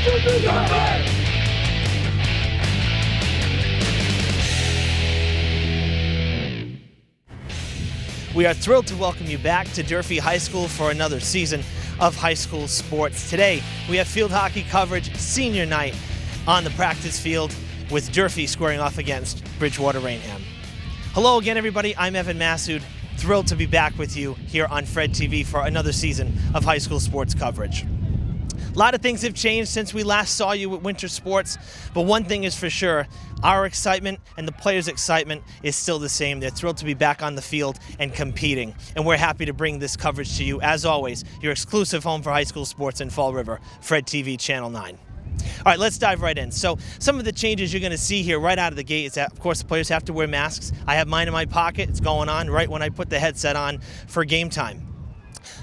We are thrilled to welcome you back to Durfee High School for another season of high school sports. Today, we have field hockey coverage, senior night on the practice field with Durfee squaring off against Bridgewater-Raynham. Hello again, everybody. I'm Evan Massoud. Thrilled to be back with you here on Fred TV for another season of high school sports coverage. A lot of things have changed since we last saw you at winter sports, but one thing is for sure, our excitement and the players' excitement is still the same. They're thrilled to be back on the field and competing, and we're happy to bring this coverage to you, as always, your exclusive home for high school sports in Fall River, Fred TV Channel 9. All right, let's dive right in. So some of the changes you're going to see here right out of the gate is that, of course, the players have to wear masks. I have mine in my pocket. It's going on right when I put the headset on for game time.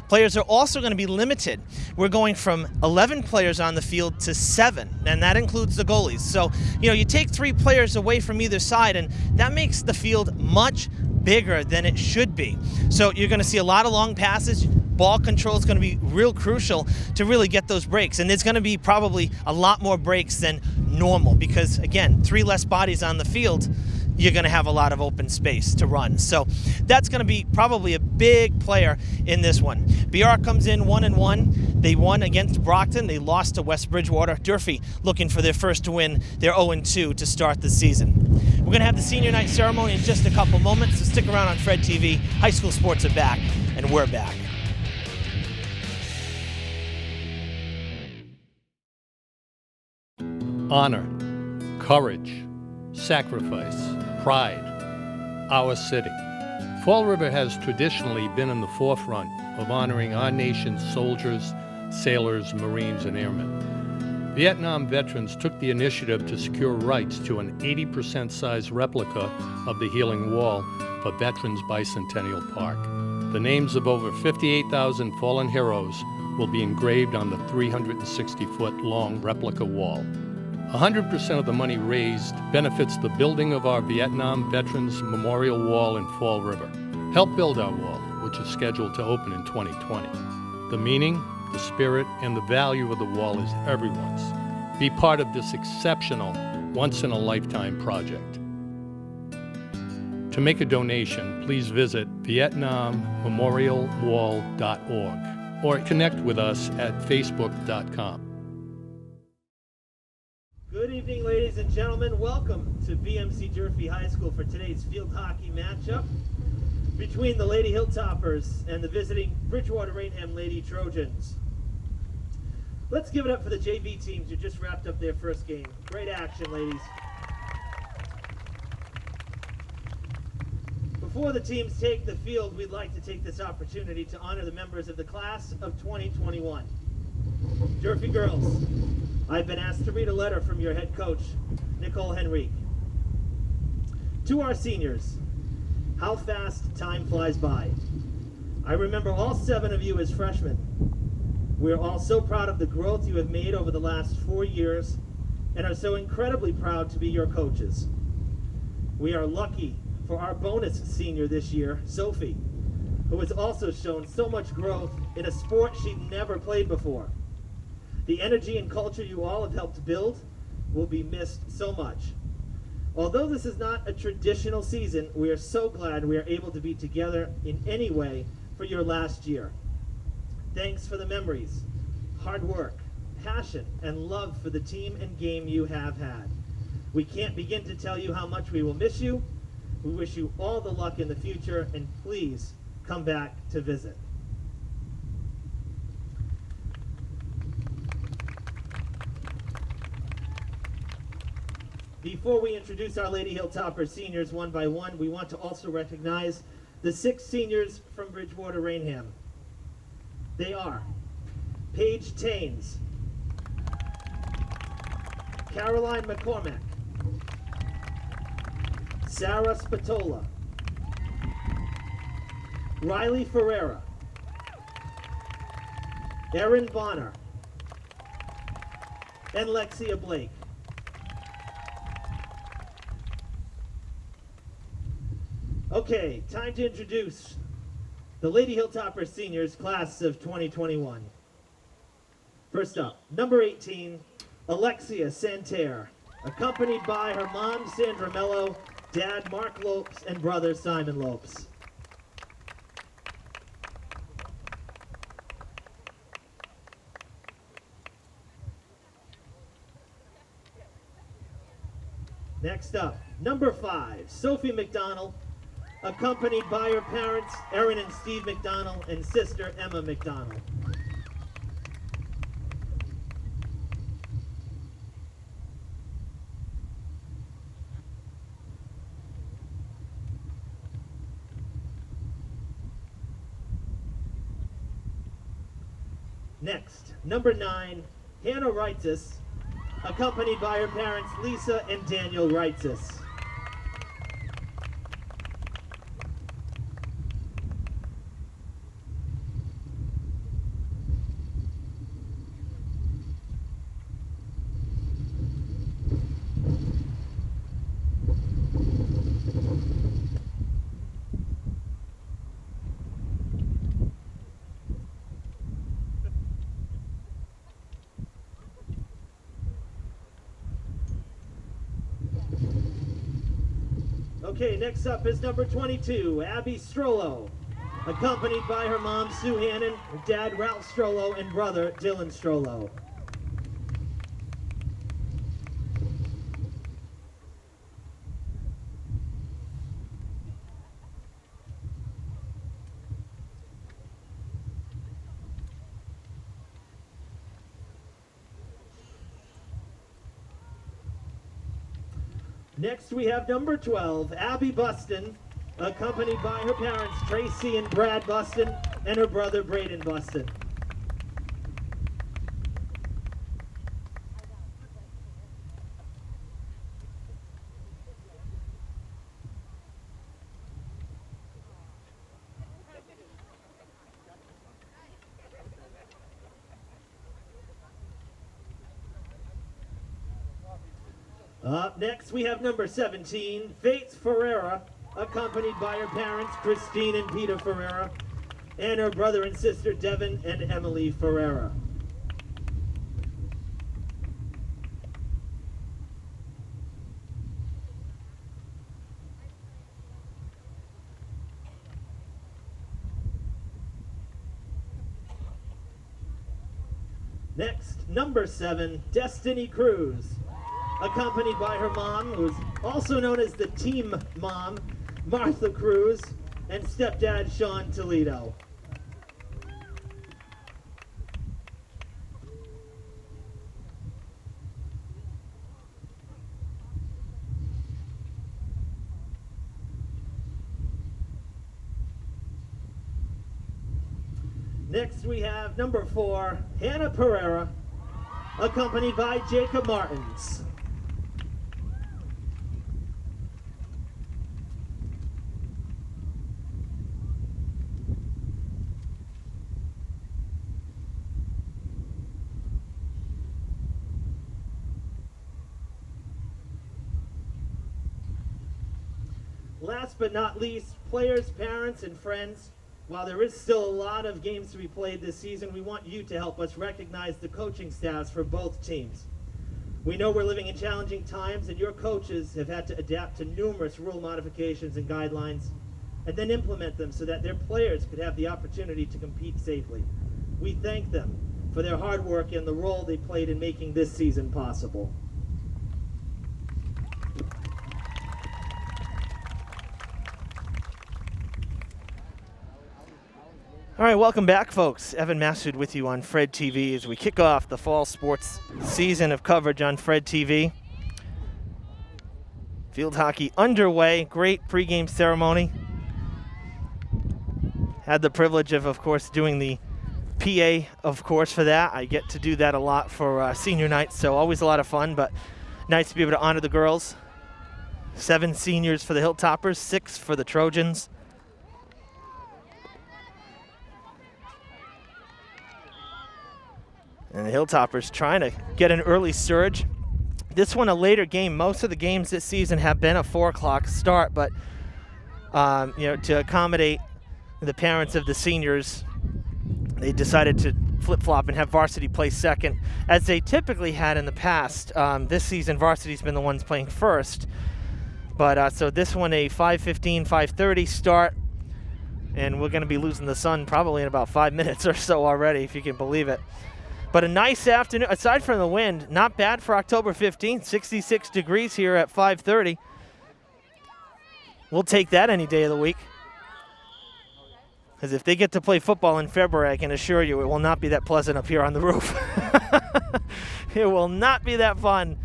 Players are also going to be limited. We're going from 11 players on the field to 7, and that includes the goalies. So, you take 3 players away from either side, and that makes the field much bigger than it should be. So you're going to see a lot of long passes. Ball control is going to be real crucial to really get those breaks, and there's going to be probably a lot more breaks than normal because, again, 3 less bodies on the field, you're going to have a lot of open space to run. So that's going to be probably a big player in this one. BR comes in 1-1. They won against Brockton. They lost to West Bridgewater. Durfee looking for their first win. They're 0-2 to start the season. We're going to have the senior night ceremony in just a couple moments, so stick around on Fred TV. High school sports are back, and we're back. Honor, courage, sacrifice, pride, our city. Fall River has traditionally been in the forefront of honoring our nation's soldiers, sailors, Marines, and airmen. Vietnam veterans took the initiative to secure rights to an 80% size replica of the Healing Wall for Veterans Bicentennial Park. The names of over 58,000 fallen heroes will be engraved on the 360-foot long replica wall. 100% of the money raised benefits the building of our Vietnam Veterans Memorial Wall in Fall River. Help build our wall, which is scheduled to open in 2020. The meaning, the spirit, and the value of the wall is everyone's. Be part of this exceptional, once-in-a-lifetime project. To make a donation, please visit vietnammemorialwall.org or connect with us at facebook.com. Good evening, ladies and gentlemen. Welcome to BMC Durfee High School for today's field hockey matchup between the Lady Hilltoppers and the visiting Bridgewater-Raynham Lady Trojans. Let's give it up for the JV teams who just wrapped up their first game. Great action, ladies. Before the teams take the field, we'd like to take this opportunity to honor the members of the class of 2021. Durfee girls, I've been asked to read a letter from your head coach, Nicole Henrique. To our seniors, how fast time flies by. I remember all 7 of you as freshmen. We are all so proud of the growth you have made over the last 4 years and are so incredibly proud to be your coaches. We are lucky for our bonus senior this year, Sophie, who has also shown so much growth in a sport she'd never played before. The energy and culture you all have helped build will be missed so much. Although this is not a traditional season, we are so glad we are able to be together in any way for your last year. Thanks for the memories, hard work, passion, and love for the team and game you have had. We can't begin to tell you how much we will miss you. We wish you all the luck in the future, and please come back to visit. Before we introduce our Lady Hilltopper seniors one by one, we want to also recognize the 6 seniors from Bridgewater-Raynham. They are Paige Taines, Caroline McCormack, Sarah Spatola, Riley Ferreira, Erin Bonner, and Lexia Blake. Okay, time to introduce the Lady Hilltopper Seniors class of 2021. First up, number 18, Alexia Santerre, accompanied by her mom, Sandra Mello, dad, Mark Lopes, and brother, Simon Lopes. Next up, number 5, Sophie McDonald, accompanied by her parents, Erin and Steve McDonald, and sister, Emma McDonald. Next, number 9, Hannah Reitzis, accompanied by her parents, Lisa and Daniel Reitzis. Okay, next up is number 22, Abby Strollo, accompanied by her mom, Sue Hannon, dad, Ralph Strollo, and brother, Dylan Strollo. Next we have number 12, Abby Buston, accompanied by her parents, Tracy and Brad Buston, and her brother, Braden Buston. Up next, we have number 17, Faith Ferreira, accompanied by her parents, Christine and Peter Ferreira, and her brother and sister, Devin and Emily Ferreira. Next, number 7, Destiny Cruz, accompanied by her mom, who's also known as the team mom, Martha Cruz, and stepdad, Sean Toledo. Next we have number 4, Hannah Pereira, accompanied by Jacob Martins. Last but not least, players, parents, and friends. While there is still a lot of games to be played this season, we want you to help us recognize the coaching staffs for both teams. We know we're living in challenging times, and your coaches have had to adapt to numerous rule modifications and guidelines, and then implement them so that their players could have the opportunity to compete safely. We thank them for their hard work and the role they played in making this season possible. All right, welcome back, folks. Evan Massoud with you on Fred TV as we kick off the fall sports season of coverage on Fred TV. Field hockey underway. Great pregame ceremony. Had the privilege of course, doing the PA, of course, for that. I get to do that a lot for senior night, so always a lot of fun, but nice to be able to honor the girls. 7 seniors for the Hilltoppers, 6 for the Trojans. And the Hilltoppers trying to get an early surge. This one a later game. Most of the games this season have been a 4 o'clock start, but to accommodate the parents of the seniors, they decided to flip-flop and have varsity play second, as they typically had in the past. This season, varsity's been the ones playing first. But so this one, a 5:15, 5:30 start, and we're going to be losing the sun probably in about 5 minutes or so already, if you can believe it. But a nice afternoon, aside from the wind, not bad for October 15th, 66 degrees here at 5:30. We'll take that any day of the week. Because if they get to play football in February, I can assure you it will not be that pleasant up here on the roof. It will not be that fun.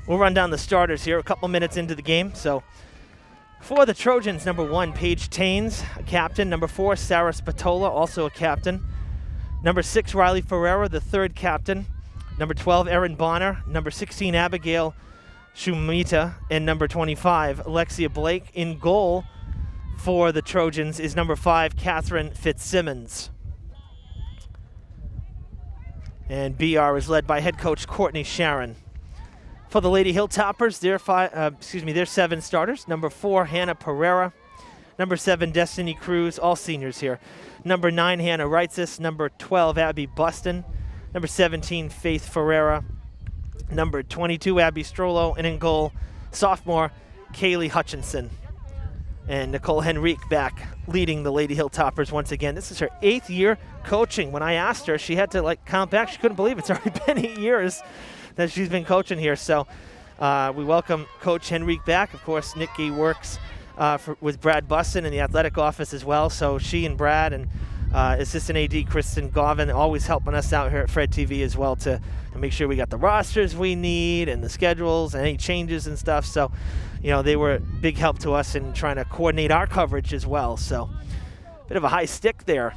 We'll run down the starters here a couple minutes into the game. So for the Trojans, number 1, Paige Taines, a captain. Number 4, Sarah Spatola, also a captain. Number 6, Riley Ferreira, the 3rd captain. Number 12, Erin Bonner. Number 16, Abigail Shumita. And number 25, Alexia Blake. In goal for the Trojans is number 5, Catherine Fitzsimmons. And BR is led by head coach Courtney Sharon. For the Lady Hilltoppers, their 7 starters. Number 4, Hannah Pereira. Number 7, Destiny Cruz, all seniors here. Number 9, Hannah Reitzis. Number 12, Abby Buston. Number 17, Faith Ferreira. Number 22, Abby Strollo. And in goal, sophomore, Kaylee Hutchinson. And Nicole Henrique back leading the Lady Hilltoppers once again. This is her 8th year coaching. When I asked her, she had to count back. She couldn't believe it's already been 8 years that she's been coaching here. So we welcome Coach Henrique back. Of course, Nikki works with Brad Buston in the athletic office as well. So she and Brad and assistant AD Kristen Govin always helping us out here at Fred TV as well to make sure we got the rosters we need and the schedules and any changes and stuff. So, they were a big help to us in trying to coordinate our coverage as well. So bit of a high stick there.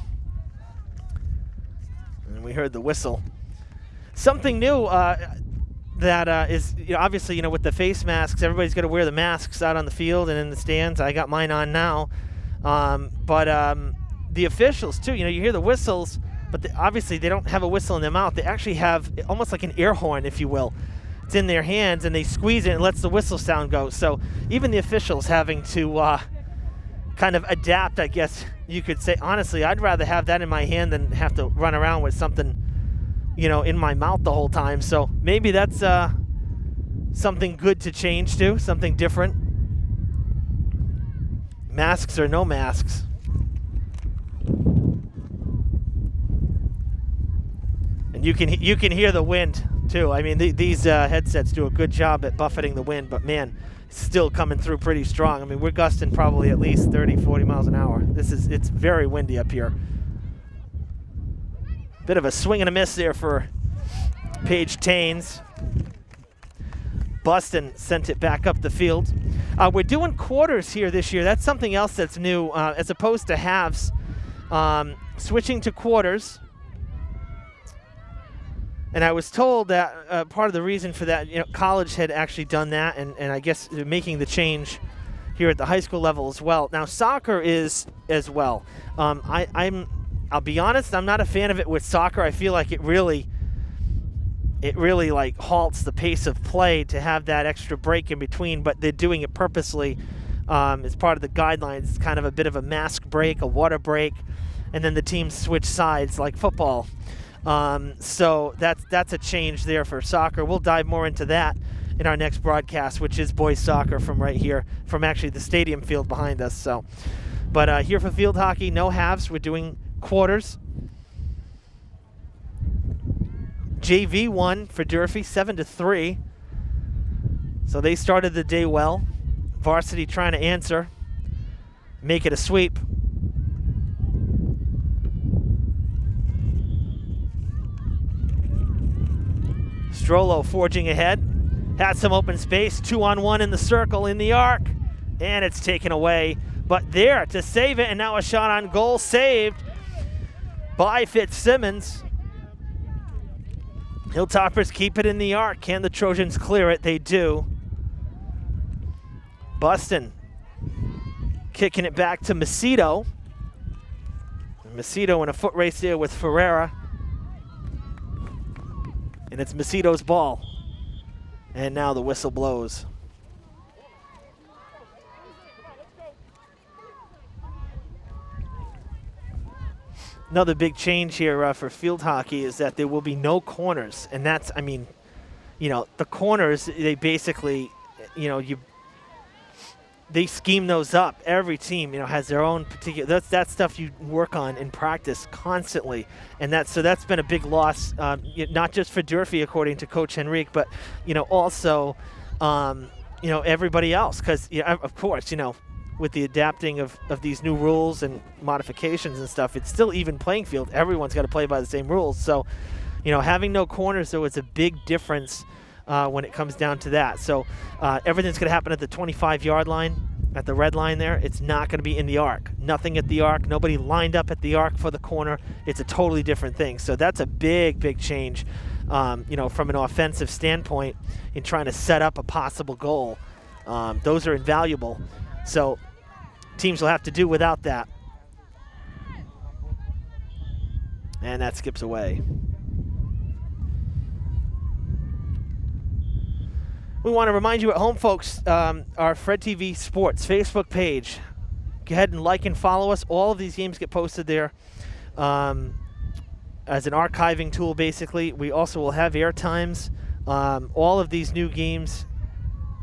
And we heard the whistle. Something new that is obviously with the face masks, everybody's got to wear the masks out on the field and in the stands. I got mine on now, but the officials too. You hear the whistles, but obviously they don't have a whistle in their mouth. They actually have almost like an air horn, if you will. It's in their hands, and they squeeze it and lets the whistle sound go. So even the officials having to kind of adapt, I guess you could say. Honestly, I'd rather have that in my hand than have to run around with something in my mouth the whole time. So maybe that's something good to change to, something different. Masks or no masks. And you can hear the wind too. I mean, these headsets do a good job at buffeting the wind, but man, it's still coming through pretty strong. I mean, we're gusting probably at least 30, 40 miles an hour. It's very windy up here. Bit of a swing and a miss there for Paige Taines. Buston sent it back up the field. We're doing quarters here this year. That's something else that's new, as opposed to halves. Switching to quarters. And I was told that part of the reason for that, college had actually done that, and I guess making the change here at the high school level as well. Now, soccer is as well. I'll be honest, I'm not a fan of it with soccer. I feel like it really halts the pace of play to have that extra break in between, but they're doing it purposely as part of the guidelines. It's kind of a bit of a mask break, a water break, and then the teams switch sides like football. So that's a change there for soccer. We'll dive more into that in our next broadcast, which is boys soccer from right here, from actually the stadium field behind us. So, but here for field hockey, no halves. We're doing quarters. JV won for Durfee 7-3. So they started the day well. Varsity trying to answer, make it a sweep. Strollo forging ahead. Had some open space. 2-on-1 in the circle in the arc. And it's taken away. But there to save it. And now a shot on goal saved by Fitzsimmons. Hilltoppers keep it in the arc. Can the Trojans clear it? They do. Buston kicking it back to Macedo. Macedo in a foot race there with Ferreira. And it's Macedo's ball. And now the whistle blows. Another big change here for field hockey is that there will be no corners. And that's, I mean, you know, the corners, they basically, you know, they scheme those up. Every team, you know, has their own particular, that's stuff you work on in practice constantly. And that's been a big loss, not just for Durfee, according to Coach Henrique, but, you know, also, you know, everybody else. Because, you know, of course, you know, with the adapting of these new rules and modifications and stuff, it's still even playing field. Everyone's got to play by the same rules. So, you know, having no corners, though, is a big difference when it comes down to that. So everything's going to happen at the 25-yard line, at the red line there. It's not going to be in the arc. Nothing at the arc. Nobody lined up at the arc for the corner. It's a totally different thing. So that's a big, big change, you know, from an offensive standpoint in trying to set up a possible goal. Those are invaluable. So teams will have to do without that. And that skips away. We want to remind you at home, folks, our Fred TV Sports Facebook page. Go ahead and like and follow us. All of these games get posted there as an archiving tool, basically. We also will have air times. All of these new games,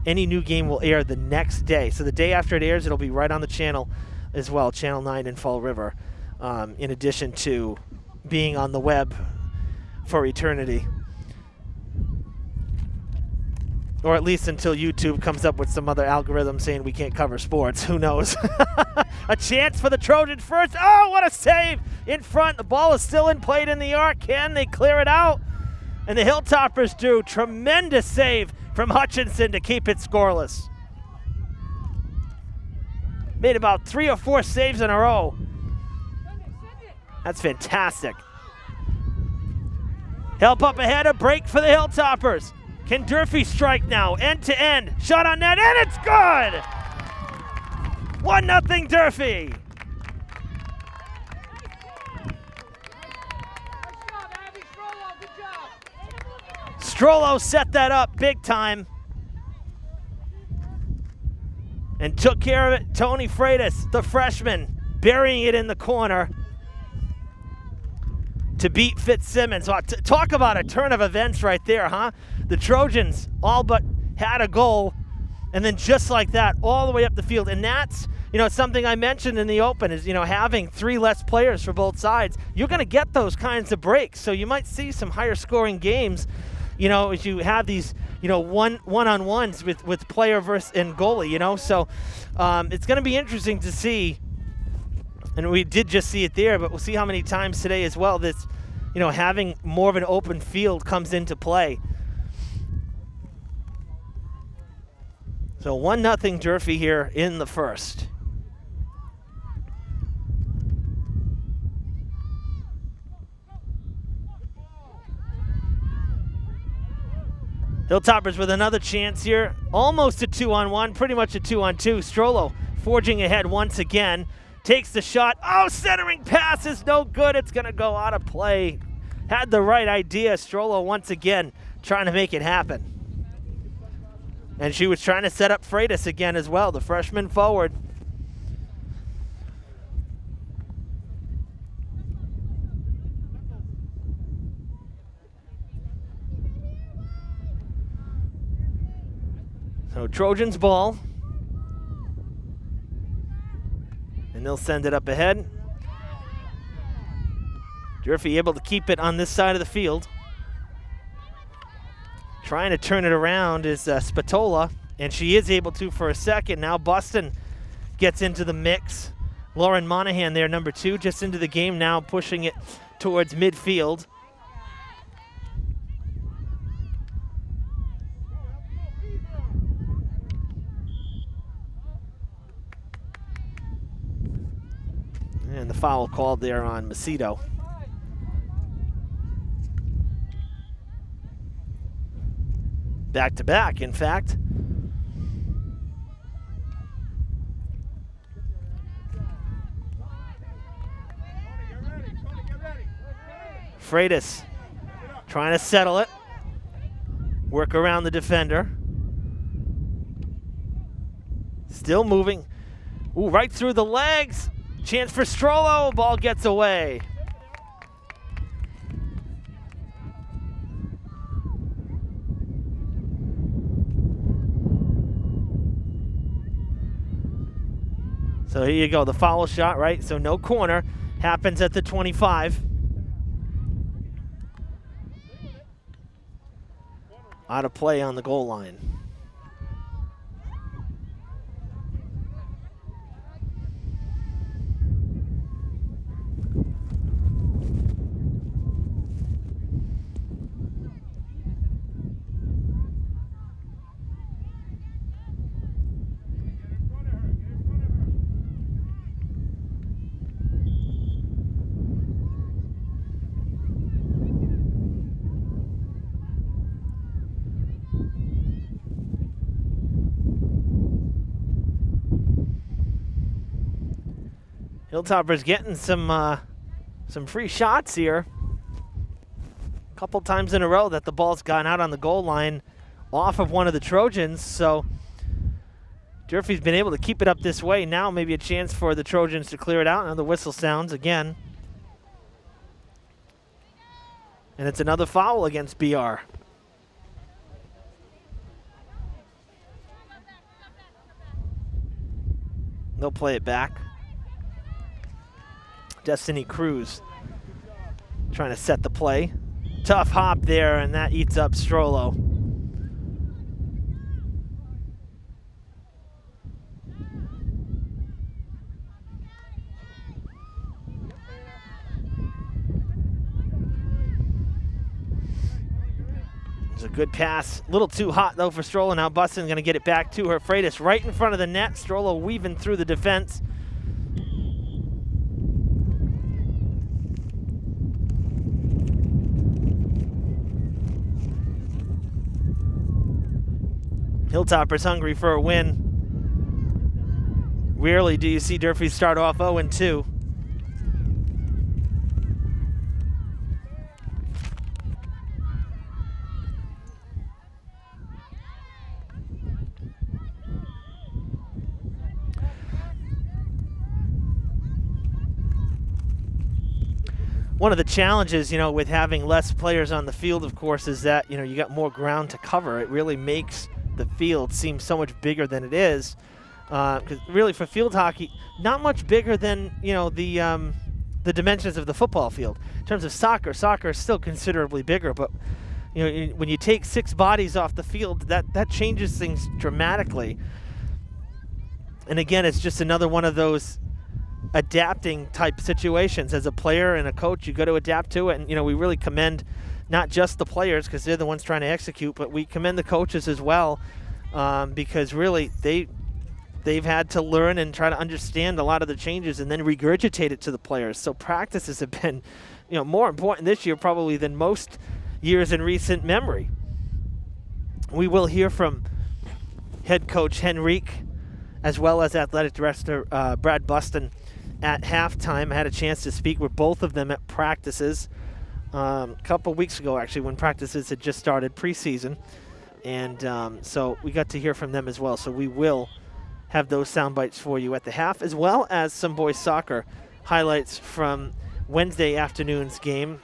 any new game will air the next day. So the day after it airs, it'll be right on the channel as well, Channel 9 in Fall River, in addition to being on the web for eternity. Or at least until YouTube comes up with some other algorithm saying we can't cover sports. Who knows? A chance for the Trojans first. Oh, what a save in front. The ball is still in, played in the arc. Can they clear it out? And the Hilltoppers do. Tremendous save from Hutchinson to keep it scoreless. Made about 3 or 4 saves in a row. That's fantastic. Help up ahead, a break for the Hilltoppers. Can Durfee strike now? End to end. Shot on net, and it's good! 1-0 Durfee. Strollo set that up big time. And took care of it. Tony Freitas, the freshman, burying it in the corner to beat Fitzsimmons. Talk about a turn of events right there, huh? The Trojans all but had a goal, and then just like that, all the way up the field. And that's, you know, something I mentioned in the open is, you know, having 3 less players for both sides. You're going to get those kinds of breaks. So you might see some higher scoring games, you know, as you have these, you know, one-on-ones with player versus and goalie, you know. So it's going to be interesting to see. And we did just see it there, but we'll see how many times today as well this, you know, having more of an open field comes into play. So 1-0 Durfee here in the first. Hilltoppers with another chance here. Almost a 2-on-1, pretty much a 2-on-2. Strollo forging ahead once again. Takes the shot. Oh, centering pass is no good. It's going to go out of play. Had the right idea. Strollo once again trying to make it happen. And she was trying to set up Freitas again as well, the freshman forward. So Trojans ball. And they'll send it up ahead. Durfee able to keep it on this side of the field. Trying to turn it around is Spatola, and she is able to for a second. Now Boston gets into the mix. Lauren Monahan there, number 2, just into the game now, pushing it towards midfield. And the foul called there on Macedo. Back to back, in fact. Freitas trying to settle it. Work around the defender. Still moving. Ooh, right through the legs. Chance for Strollo. Ball gets away. So here you go, the foul shot, right? So no corner. Happens at the 25. Out of play on the goal line. Hilltoppers getting some free shots here. A couple times in a row that the ball's gone out on the goal line off of one of the Trojans. So Durfee's been able to keep it up this way. Now maybe a chance for the Trojans to clear it out. Now the whistle sounds again. And it's another foul against BR. They'll play it back. Destiny Cruz trying to set the play. Tough hop there, and that eats up Strollo. It's a good pass. A little too hot, though, for Strollo. Now Bustin going to get it back to her. Freitas right in front of the net. Strollo weaving through the defense. Hilltoppers hungry for a win. Rarely do you see Durfee start off 0-2. One of the challenges, with having less players on the field, of course, is that, you got more ground to cover. It really makes the field seems so much bigger than it is, because really for field hockey, not much bigger than the dimensions of the football field. In terms of soccer is still considerably bigger, but when you take 6 bodies off the field, that changes things dramatically. And again, it's just another one of those adapting type situations. As a player and a coach, you got to adapt to it, and we really commend not just the players, because they're the ones trying to execute, but we commend the coaches as well, because really they've had to learn and try to understand a lot of the changes and then regurgitate it to the players. So practices have been more important this year probably than most years in recent memory. We will hear from head coach Henrique as well as athletic director Brad Bustin at halftime. I had a chance to speak with both of them at practices a couple weeks ago, actually, when practices had just started preseason. And so we got to hear from them as well. So we will have those sound bites for you at the half, as well as some boys soccer highlights from Wednesday afternoon's game.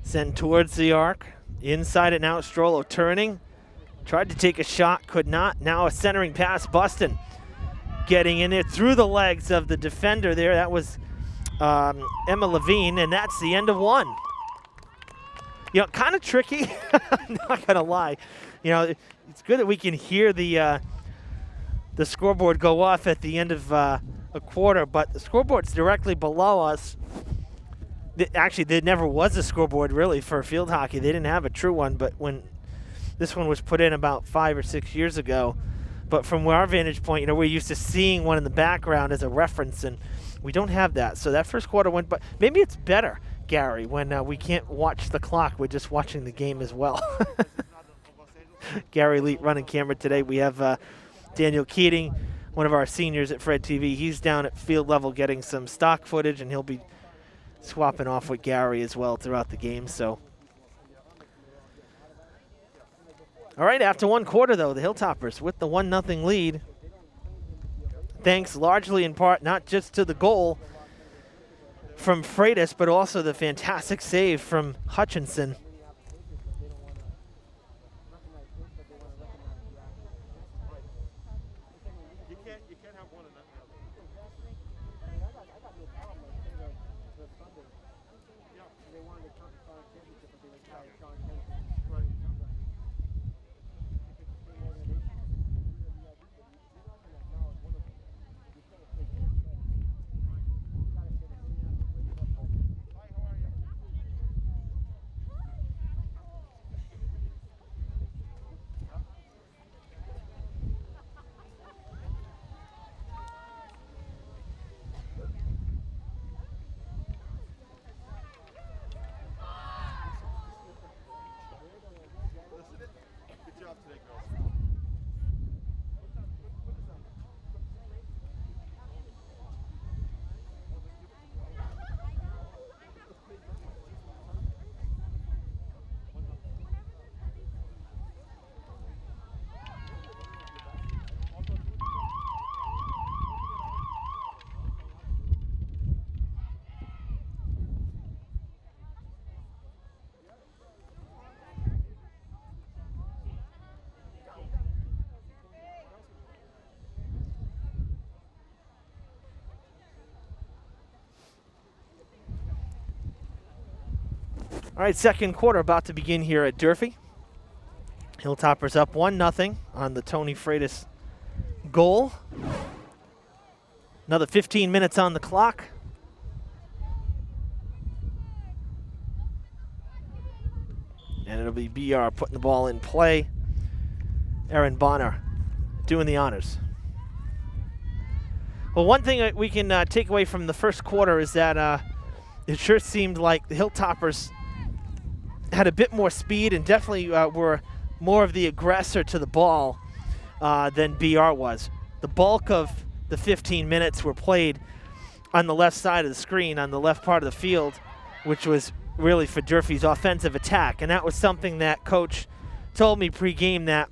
Sent towards the arc. Inside it now, Strollo turning. Tried to take a shot, could not. Now a centering pass, Bustin getting in there through the legs of the defender there. That was Emma Levine, and that's the end of one. Kind of tricky. I'm not gonna lie. It's good that we can hear the scoreboard go off at the end of a quarter, but the scoreboard's directly below us. Actually, there never was a scoreboard really for field hockey. They didn't have a true one, but when this one was put in about 5 or 6 years ago. But from our vantage point, we're used to seeing one in the background as a reference, and we don't have that. So that first quarter went, but maybe it's better, Gary, when we can't watch the clock. We're just watching the game as well. Gary Leet running camera today. We have Daniel Keating, one of our seniors at Fred TV. He's down at field level getting some stock footage, and he'll be swapping off with Gary as well throughout the game. So, all right, after one quarter, though, the Hilltoppers with the 1-0 lead. Thanks largely in part not just to the goal from Freitas, but also the fantastic save from Hutchinson. All right, second quarter about to begin here at Durfee. Hilltoppers up 1-0 on the Tony Freitas goal. Another 15 minutes on the clock. And it'll be BR putting the ball in play. Aaron Bonner doing the honors. Well, one thing that we can take away from the first quarter is that it sure seemed like the Hilltoppers had a bit more speed and definitely were more of the aggressor to the ball than BR was. The bulk of the 15 minutes were played on the left side of the screen, on the left part of the field, which was really for Durfee's offensive attack. And that was something that Coach told me pregame that,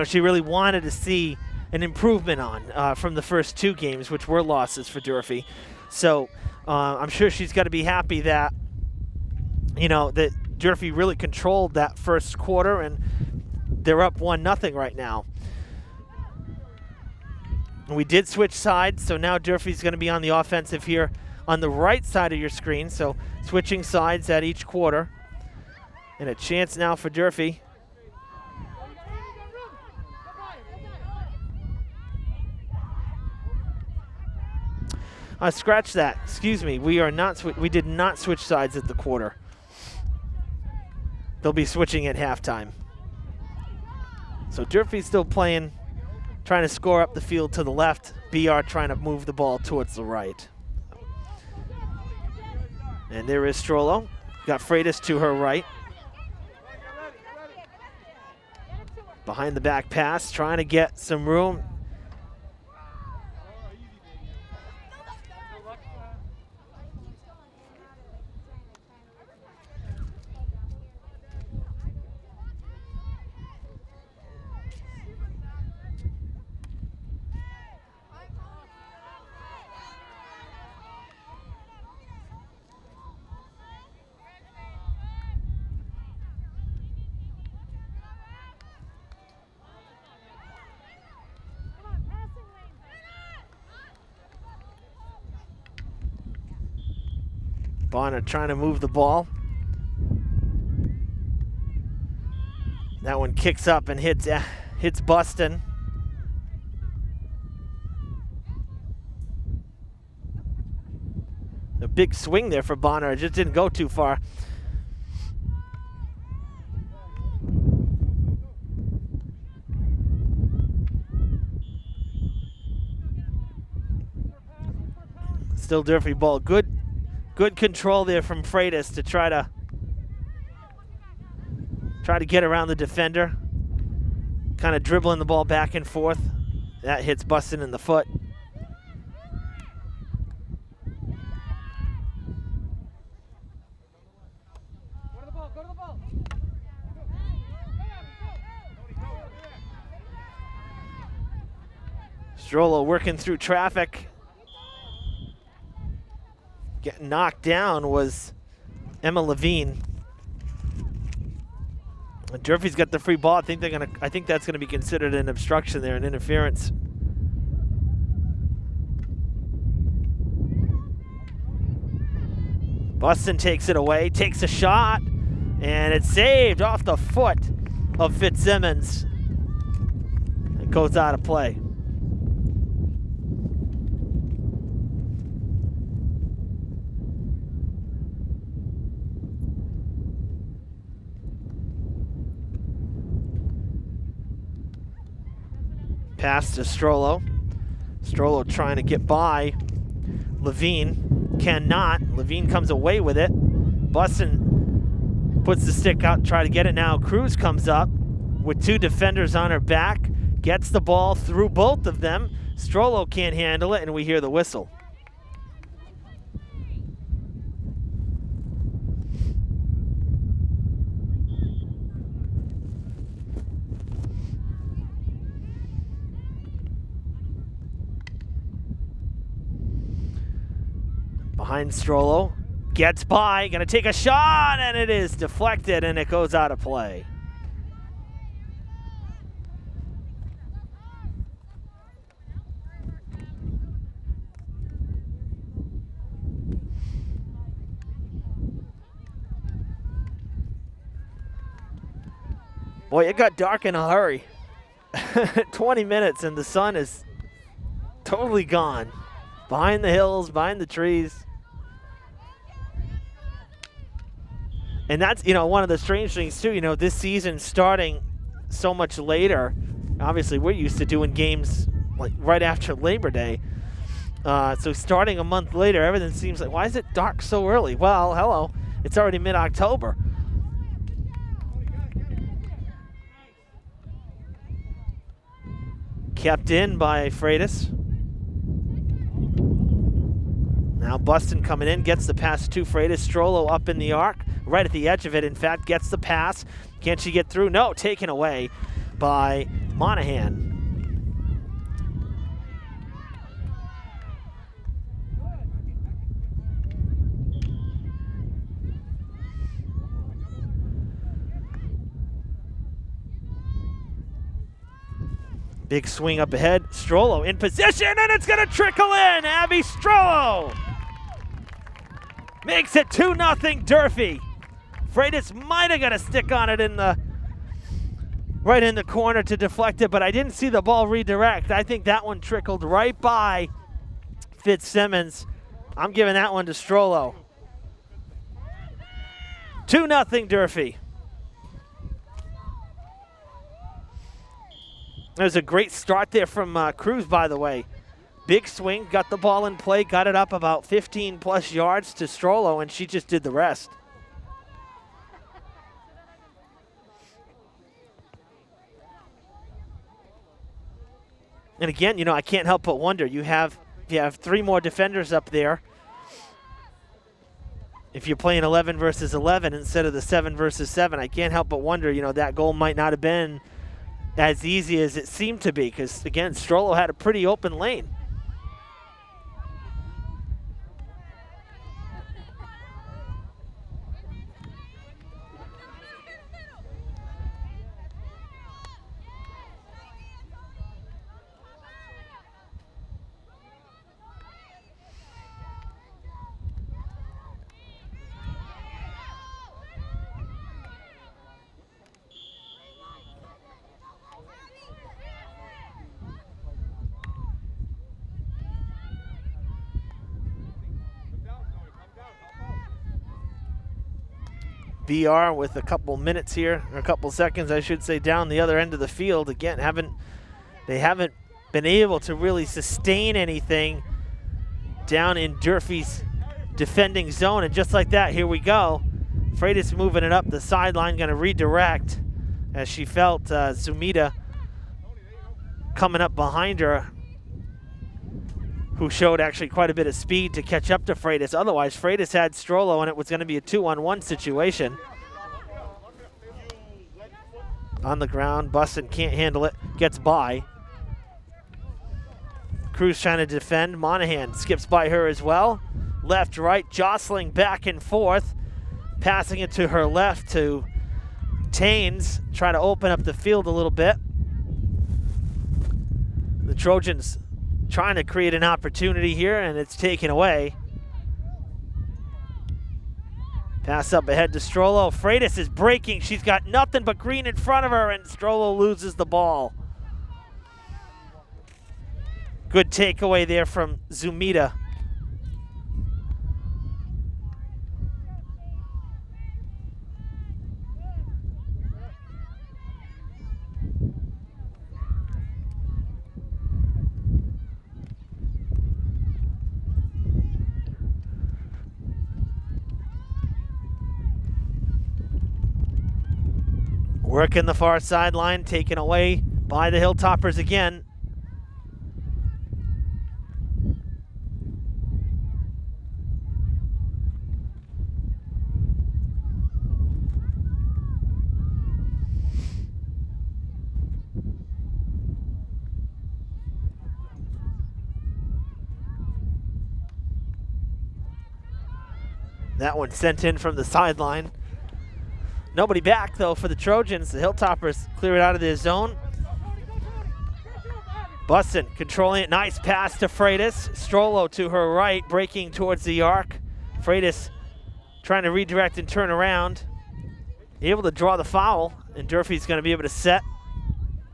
she really wanted to see an improvement on from the first two games, which were losses for Durfee. So I'm sure she's got to be happy that, that Durfee really controlled that first quarter, and they're up 1-0 right now. And we did switch sides, so now Durfee's going to be on the offensive here on the right side of your screen, so switching sides at each quarter. And a chance now for Durfee. Scratch that. Excuse me. We did not switch sides at the quarter. They'll be switching at halftime. So Durfee's still playing, trying to score up the field to the left. BR trying to move the ball towards the right. And there is Strollo. Got Freitas to her right. Behind the back pass, trying to get some room. Bonner trying to move the ball. That one kicks up and hits Buston. A big swing there for Bonner. It just didn't go too far. Still Durfee ball. Good control there from Freitas to try to get around the defender. Kind of dribbling the ball back and forth. That hits Buston in the foot. Strollo working through traffic. Getting knocked down was Emma Levine. Durfee's got the free ball. I think that's gonna be considered an obstruction there, an interference. Buston takes it away, takes a shot, and it's saved off the foot of Fitzsimmons. It goes out of play. Pass to Strollo. Strollo trying to get by Levine. Cannot. Levine comes away with it. Buston puts the stick out, try to get it now. Cruz comes up with two defenders on her back. Gets the ball through both of them. Strollo can't handle it, and we hear the whistle. Behind Strollo, gets by, gonna take a shot, and it is deflected, and it goes out of play. Boy, it got dark in a hurry. 20 minutes, and the sun is totally gone. Behind the hills, behind the trees. And that's, one of the strange things too, this season starting so much later. Obviously, we're used to doing games like right after Labor Day. So starting a month later, everything seems like, why is it dark so early? Well, hello, it's already mid-October. Kept in by Freitas. Now Buston coming in, gets the pass to Freitas. Strollo up in the arc, right at the edge of it, in fact, gets the pass. Can she get through? No, taken away by Monahan. Big swing up ahead. Strollo in position, and it's going to trickle in. Abby Strollo makes it 2-0 Durfee. Freitas might have got a stick on it right in the corner to deflect it, but I didn't see the ball redirect. I think that one trickled right by Fitzsimmons. I'm giving that one to Strollo. 2-0 Durfee. There's a great start there from Cruz, by the way. Big swing, got the ball in play, got it up about 15-plus yards to Strollo, and she just did the rest. And again, I can't help but wonder, you have three more defenders up there. If you're playing 11 versus 11 instead of the 7 versus 7, I can't help but wonder, that goal might not have been as easy as it seemed to be, because again, Strollo had a pretty open lane. BR with a couple minutes here, or a couple seconds, I should say, down the other end of the field. Again, they haven't been able to really sustain anything down in Durfee's defending zone. And just like that, here we go. Freitas moving it up the sideline, going to redirect as she felt Zumita coming up behind her, who showed actually quite a bit of speed to catch up to Freitas. Otherwise, Freitas had Strollo, and it was going to be a 2-on-1 situation. On the ground, Buston can't handle it, gets by. Cruz trying to defend. Monahan skips by her as well. Left, right, jostling back and forth. Passing it to her left to Taines, try to open up the field a little bit. The Trojans trying to create an opportunity here, and it's taken away. Pass up ahead to Strollo. Freitas is breaking. She's got nothing but green in front of her, and Strollo loses the ball. Good takeaway there from Zumita. Working the far sideline, taken away by the Hilltoppers again. That one sent in from the sideline. Nobody back, though, for the Trojans. The Hilltoppers clear it out of their zone. Buston controlling it. Nice pass to Freitas. Strollo to her right, breaking towards the arc. Freitas trying to redirect and turn around. Able to draw the foul, and Durfee's going to be able to set,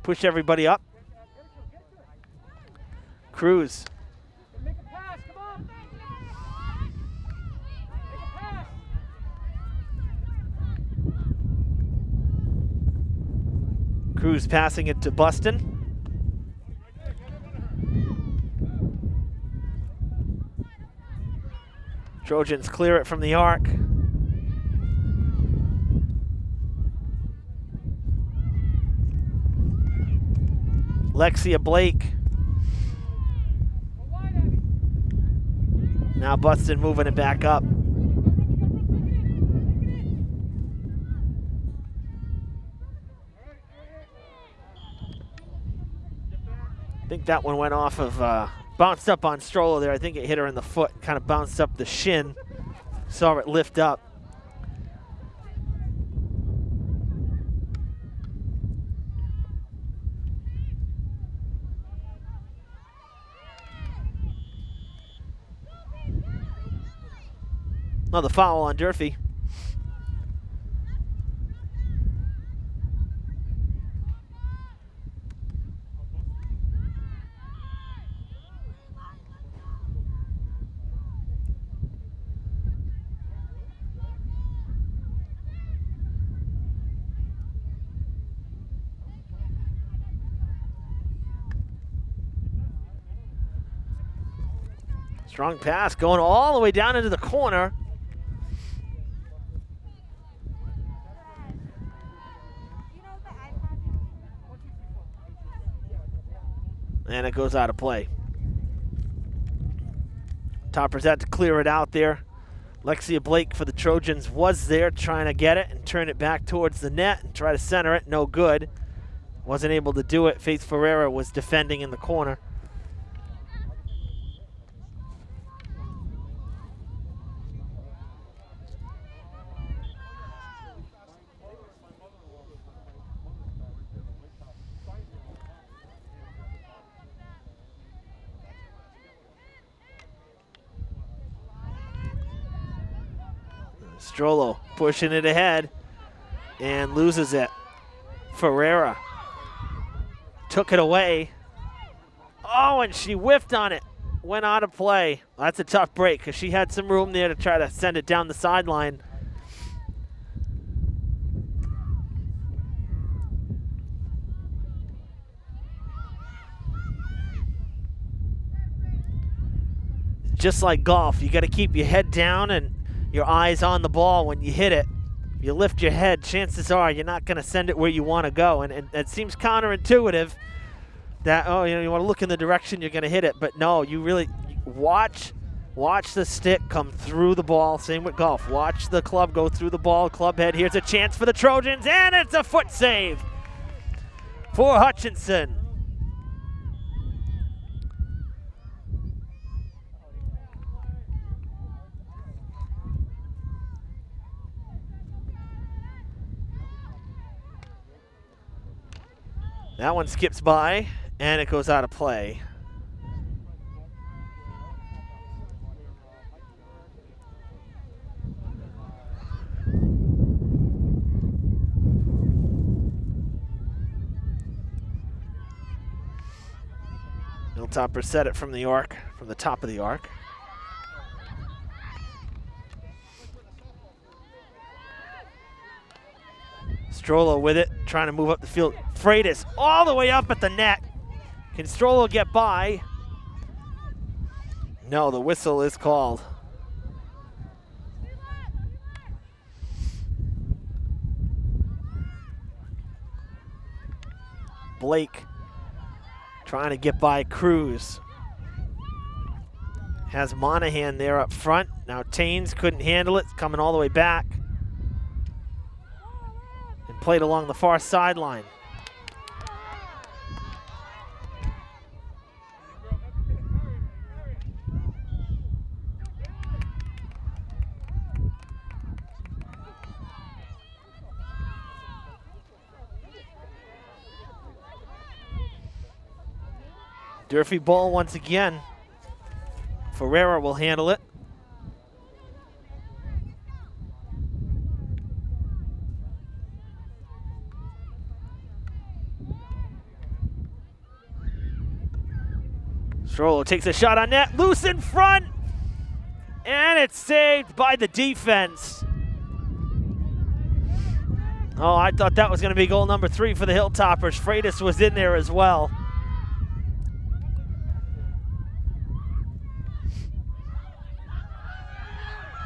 push everybody up. Cruz. Cruz passing it to Buston. Trojans clear it from the arc. Lexia Blake. Now Buston moving it back up. I think that one went off of, bounced up on Strollo there. I think it hit her in the foot, kind of bounced up the shin. Saw it lift up. Another foul on Durfee. Strong pass going all the way down into the corner. And it goes out of play. Toppers had to clear it out there. Lexia Blake for the Trojans was there trying to get it and turn it back towards the net and try to center it. No good. Wasn't able to do it. Faith Ferreira was defending in the corner. Strollo pushing it ahead and loses it. Ferreira took it away. Oh, and she whiffed on it. Went out of play. That's a tough break because she had some room there to try to send it down the sideline. just like golf, you got to keep your head down and your eyes on the ball when you hit it. You lift your head, chances are you're not going to send it where you want to go. And it seems counterintuitive that, you want to look in the direction you're going to hit it. But no, you really watch the stick come through the ball. Same with golf. Watch the club go through the ball. Club head. Here's a chance for the Trojans, and it's a foot save for Hutchinson. That one skips by, and it goes out of play. Hilltopper set it from the arc, from the top of the arc. Strollo with it, trying to move up the field. Freitas all the way up at the net. Can Strollo get by? No, the whistle is called. Blake trying to get by Cruz. Has Monahan there up front. Now Taines couldn't handle it, coming all the way back. And played along the far sideline. Durfee ball once again. Ferreira will handle it. Strollo takes a shot on net, loose in front, and it's saved by the defense. Oh, I thought that was going to be goal number 3 for the Hilltoppers. Freitas was in there as well.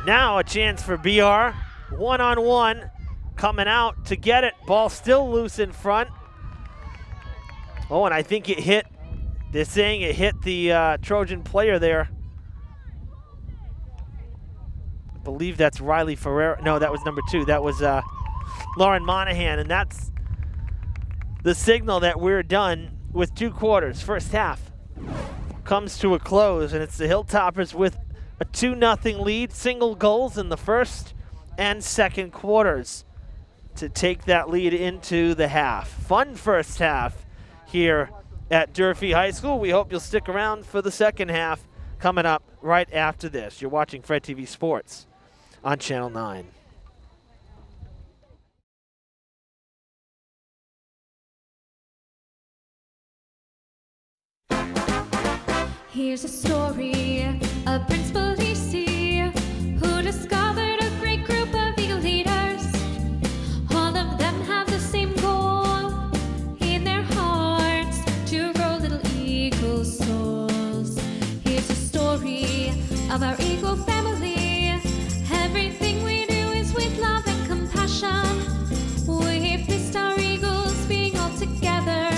Now a chance for BR, one-on-one, coming out to get it. Ball still loose in front. Oh, and I think it hit, they're saying it hit the Trojan player there. I believe that's Riley Ferreira. No, that was number 2. That was Lauren Monahan, and that's the signal that we're done with 2 quarters. First half comes to a close, and it's the Hilltoppers with a 2-0 lead, single goals in the first and second quarters to take that lead into the half. Fun first half here at Durfee High School. We hope you'll stick around for the second half coming up right after this. You're watching Fred TV Sports on Channel 9. Here's a story of Prince Felici, who discovered a great group of eagle leaders. All of them have the same goal in their hearts, to grow little eagle souls. Here's a story of our eagle family. Everything we do is with love and compassion. We've missed our eagles being all together,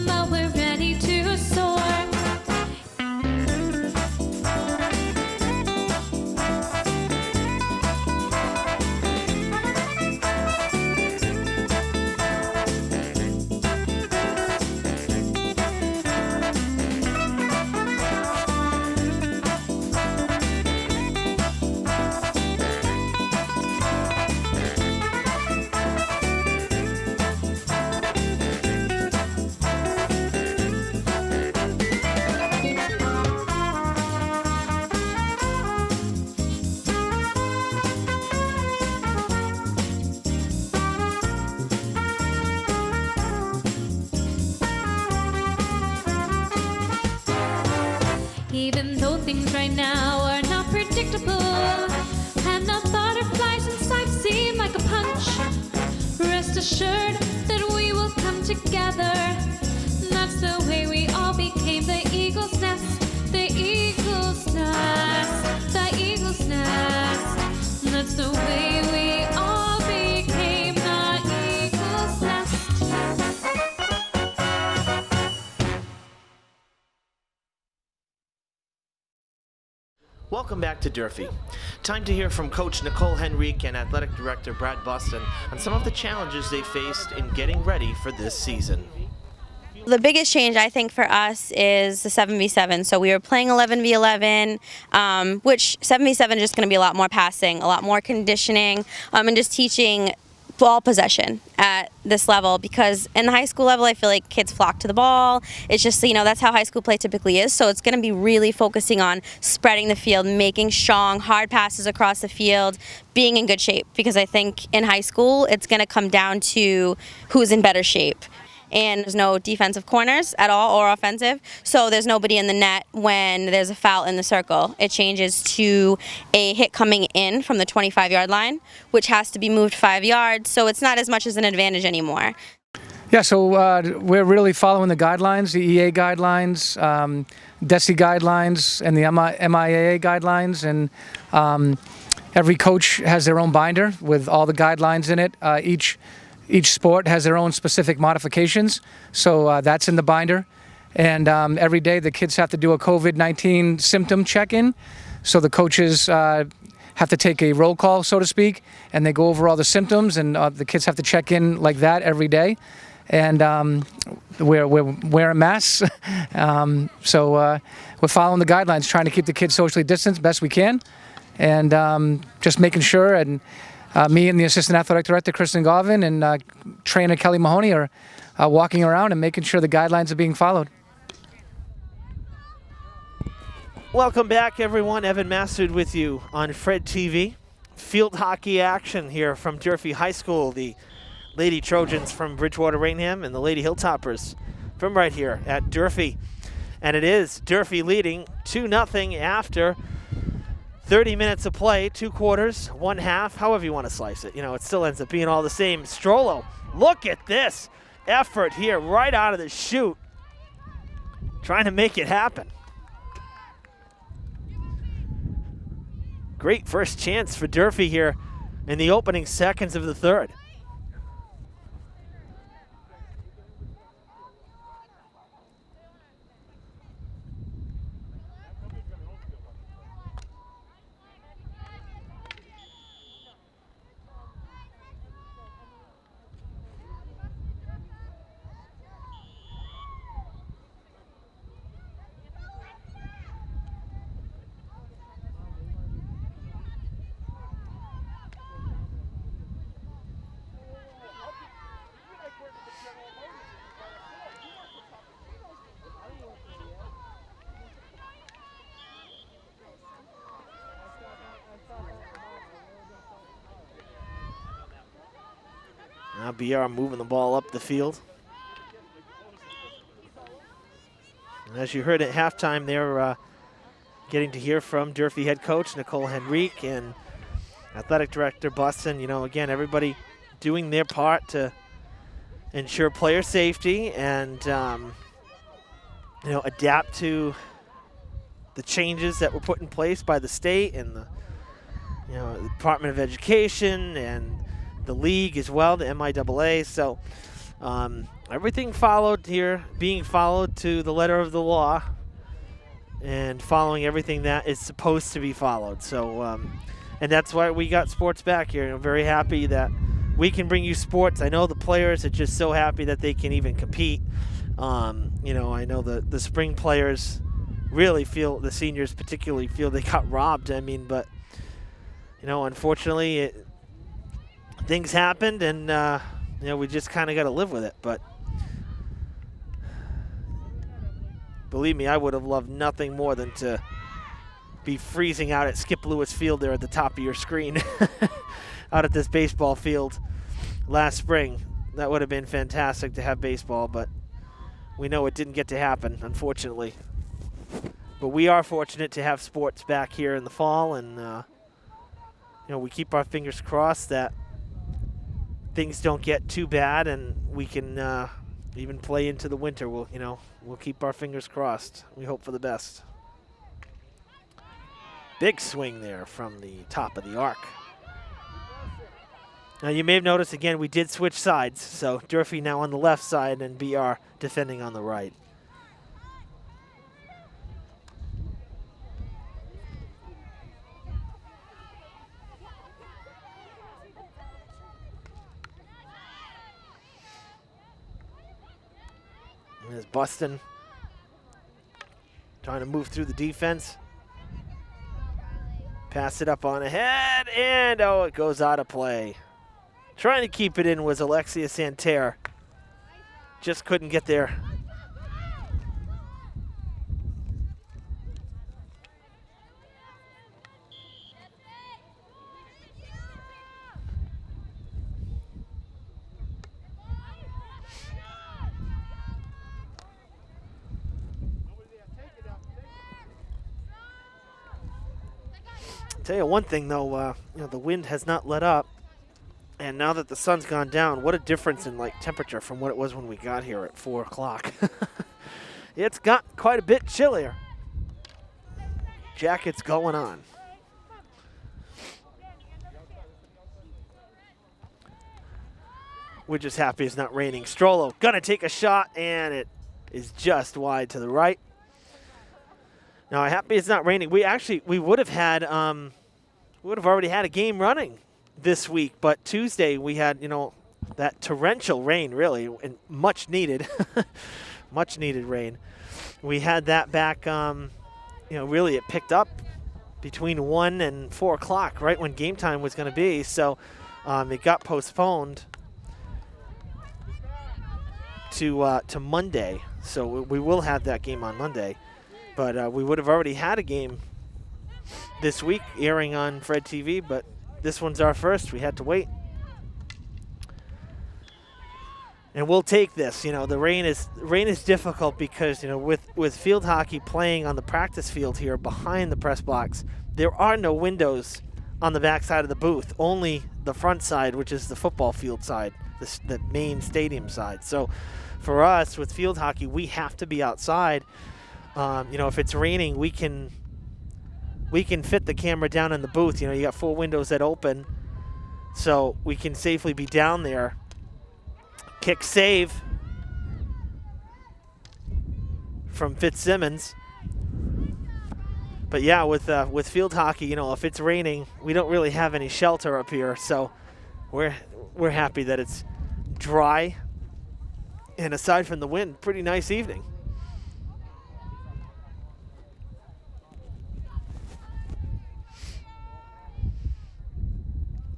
but we're ready to soar. Even though things right now are not predictable, and the butterflies inside seem like a punch, rest assured that we will come together. That's the way we all became the eagle's nest, the eagle's nest. nest. That's the way we all became the eagle's nest. Welcome back to Durfee. Time to hear from Coach Nicole Henrique and Athletic Director Brad Buston on some of the challenges they faced in getting ready for this season. The biggest change, I think, for us is the 7v7. So we were playing 11v11, which 7v7 is just going to be a lot more passing, a lot more conditioning, and just teaching ball possession at this level, because in the high school level I feel like kids flock to the ball. It's just, that's how high school play typically is. So it's going to be really focusing on spreading the field, making strong, hard passes across the field, being in good shape, because I think in high school it's going to come down to who's in better shape. And there's no defensive corners at all or offensive, so there's nobody in the net when there's a foul in the circle. It changes to a hit coming in from the 25-yard line, which has to be moved 5 yards, so it's not as much as an advantage anymore. Yeah, so we're really following the guidelines, the EA guidelines, DESI guidelines, and the MIAA guidelines, and every coach has their own binder with all the guidelines in it. Each sport has their own specific modifications, so that's in the binder. And every day the kids have to do a COVID-19 symptom check-in. So the coaches have to take a roll call, so to speak, and they go over all the symptoms, and the kids have to check in like that every day. And we're wearing masks, so we're following the guidelines, trying to keep the kids socially distanced best we can, and just making sure. And me and the assistant athletic director, Kristen Garvin, and trainer Kelly Mahoney are walking around and making sure the guidelines are being followed. Welcome back, everyone. Evan Massud with you on Fred TV. Field hockey action here from Durfee High School. The Lady Trojans from Bridgewater-Raynham and the Lady Hilltoppers from right here at Durfee. And it is Durfee leading 2-0 after 30 minutes of play, 2 quarters, 1 half, however you want to slice it. It still ends up being all the same. Strollo, look at this effort here right out of the chute, trying to make it happen. Great first chance for Durfee here in the opening seconds of the third. Now BR moving the ball up the field. And as you heard at halftime, they're getting to hear from Durfee head coach Nicole Henrique and athletic director Buston. Again, everybody doing their part to ensure player safety and adapt to the changes that were put in place by the state and the Department of Education and the league as well, the MIAA. So everything followed here, being followed to the letter of the law and following everything that is supposed to be followed. So, and that's why we got sports back here. I'm very happy that we can bring you sports. I know the players are just so happy that they can even compete. I know the spring players really feel, the seniors particularly feel they got robbed. But unfortunately, things happened, and we just kind of got to live with it. But believe me, I would have loved nothing more than to be freezing out at Skip Lewis Field there at the top of your screen out at this baseball field last spring. That would have been fantastic to have baseball, but we know it didn't get to happen, unfortunately. But we are fortunate to have sports back here in the fall, and we keep our fingers crossed that things don't get too bad and we can even play into the winter. We'll keep our fingers crossed. We hope for the best. Big swing there from the top of the arc. Now you may have noticed again we did switch sides, so Durfee now on the left side and BR defending on the right. And there's Buston trying to move through the defense. Pass it up on ahead, and oh, it goes out of play. Trying to keep it in was Alexia Santerre. Just couldn't get there. Tell you one thing though, the wind has not let up, and now that the sun's gone down, what a difference in like temperature from what it was when we got here at 4 o'clock. It's got quite a bit chillier. Jackets going on. We're just happy it's not raining. Strollo gonna take a shot, and it is just wide to the right. Now, I'm happy it's not raining. We would have had, already had a game running this week, but Tuesday we had, that torrential rain, really, and much needed, much needed rain. We had that back, really it picked up between 1 and 4 o'clock, right when game time was going to be. So it got postponed to Monday. So we will have that game on Monday. But we would have already had a game this week airing on Fred TV, but this one's our first. We had to wait. And we'll take this. The rain is difficult because, with field hockey playing on the practice field here behind the press box, there are no windows on the back side of the booth, only the front side, which is the football field side, the main stadium side. So for us, with field hockey, we have to be outside. If it's raining, we can fit the camera down in the booth. You got 4 windows that open, so we can safely be down there. Kick save from Fitzsimmons. But yeah, with field hockey, if it's raining, we don't really have any shelter up here, so we're happy that it's dry. And aside from the wind, pretty nice evening.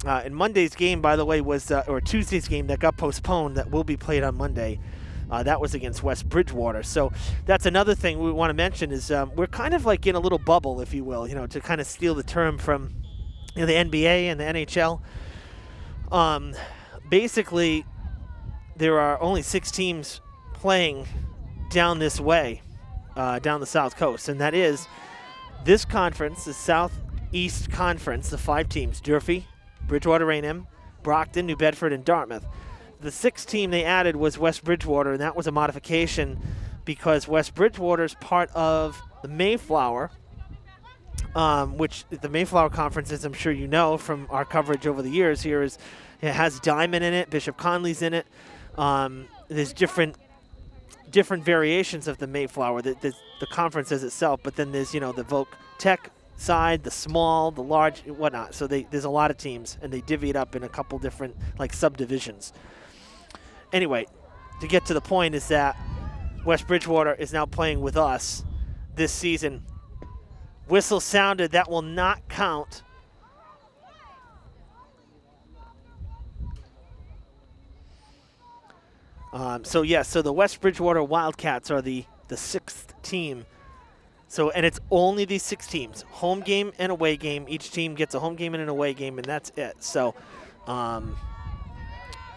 And Monday's game, by the way, was or Tuesday's game that got postponed that will be played on Monday. That was against West Bridgewater. So that's another thing we want to mention is we're kind of like in a little bubble, if you will, to kind of steal the term from the NBA and the NHL. Basically, there are only 6 teams playing down this way, down the South Coast, and that is this conference, the Southeast Conference, the 5 teams, Durfee, Bridgewater-Raynham, Brockton, New Bedford, and Dartmouth. The 6th team they added was West Bridgewater, and that was a modification because West Bridgewater is part of the Mayflower, which the Mayflower Conference, as I'm sure you know from our coverage over the years here, it has Diamond in it, Bishop Conley's in it. There's different variations of the Mayflower, the conference as itself, but then there's, the Voc Tech side, the small, the large, whatnot. So there's a lot of teams, and they divvy it up in a couple different subdivisions. Anyway, to get to the point is that West Bridgewater is now playing with us this season. Whistle sounded. That will not count. So the West Bridgewater Wildcats are the 6th team. So, and it's only these 6 teams, home game and away game. Each team gets a home game and an away game, and that's it. So,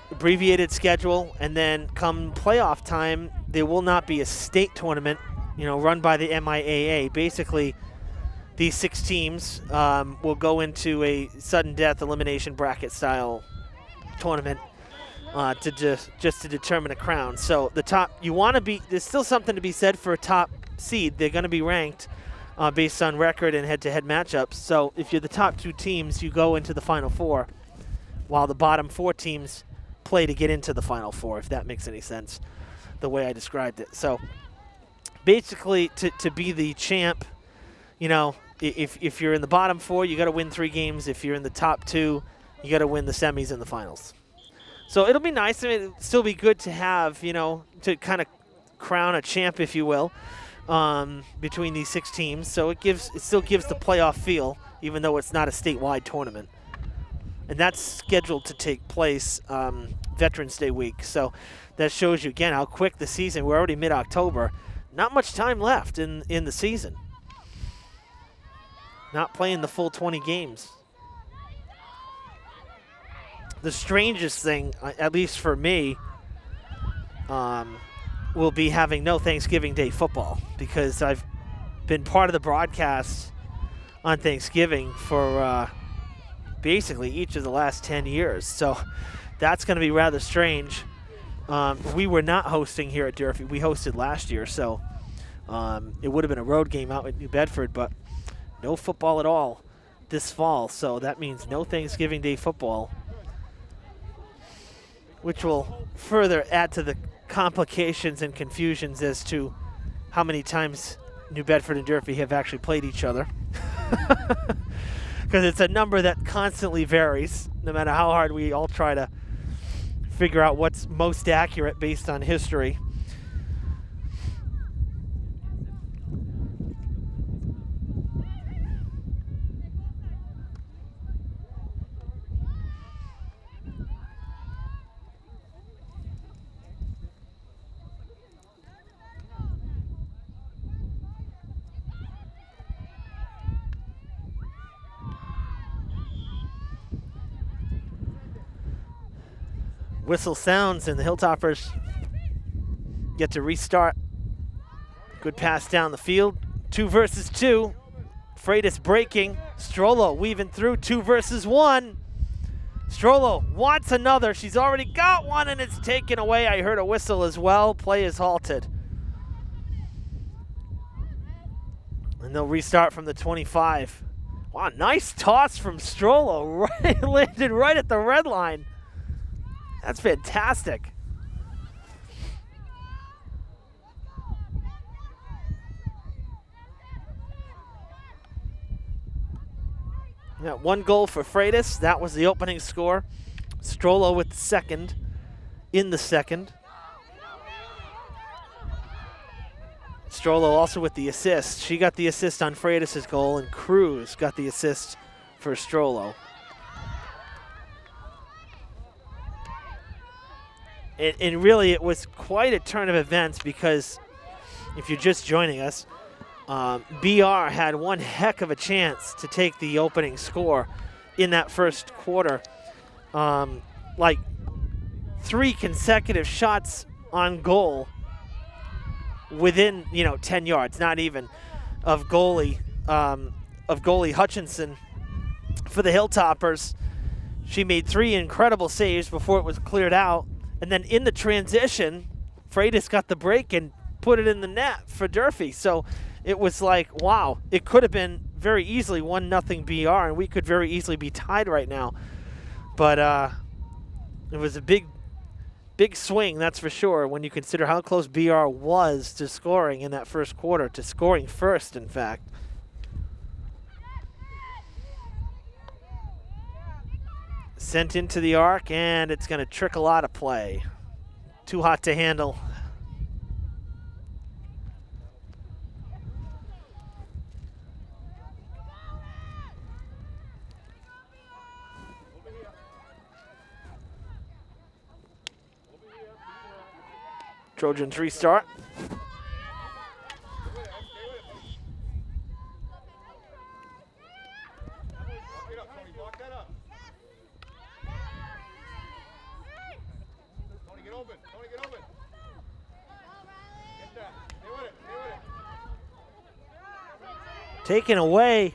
abbreviated schedule, and then come playoff time, there will not be a state tournament, run by the MIAA. Basically, these 6 teams will go into a sudden death elimination bracket style tournament to determine a crown. So the top, you want to be, there's still something to be said for a top seed. They're going to be ranked. based on record and head-to-head matchups. So if you're the top 2 teams, you go into the Final Four, while the bottom 4 teams play to get into the Final Four, if that makes any sense, the way I described it. So basically, to be the champ, you know, if you're in the bottom 4, you got to win 3 games. If you're in the top 2, you got to win the semis and the finals. So it'll be nice. I mean, it'll still be good to have, you know, to kind of crown a champ, if you will, between these 6 teams. So it still gives the playoff feel, even though it's not a statewide tournament. And that's scheduled to take place Veterans Day week. So that shows you, again, how quick the season. We're already mid-October. Not much time left in the season. Not playing the full 20 games. The strangest thing, at least for me, will be having no Thanksgiving Day football, because I've been part of the broadcast on Thanksgiving for basically each of the last 10 years. So that's going to be rather strange. We were not hosting here at Durfee. We hosted last year, so it would have been a road game out at New Bedford, but no football at all this fall. So that means no Thanksgiving Day football, which will further add to the complications and confusions as to how many times New Bedford and Durfee have actually played each other. Because it's a number that constantly varies, no matter how hard we all try to figure out what's most accurate based on history. Whistle sounds and the Hilltoppers get to restart. Good pass down the field. 2 versus 2. Freitas breaking. Strollo weaving through. 2 versus 1. Strollo wants another. She's already got one and it's taken away. I heard a whistle as well. Play is halted. And they'll restart from the 25. Wow, nice toss from Strollo. Right, landed right at the red line. That's fantastic. Yeah, 1 goal for Freitas. That was the opening score. Strollo with the second, in the second. Strollo also with the assist. She got the assist on Freitas' goal, and Cruz got the assist for Strollo. And really, it was quite a turn of events, because if you're just joining us, BR had one heck of a chance to take the opening score in that first quarter. Like 3 consecutive shots on goal within, 10 yards, not even, of goalie Hutchinson for the Hilltoppers. She made 3 incredible saves before it was cleared out. And then in the transition, Freitas got the break and put it in the net for Durfee. So it was like, wow, it could have been very easily 1-0 BR, and we could very easily be tied right now. But it was a big swing, that's for sure, when you consider how close BR was to scoring in that first quarter, to scoring first, in fact. Sent into the arc, and it's going to trickle out of play. Too hot to handle. Trojans restart. Taken away.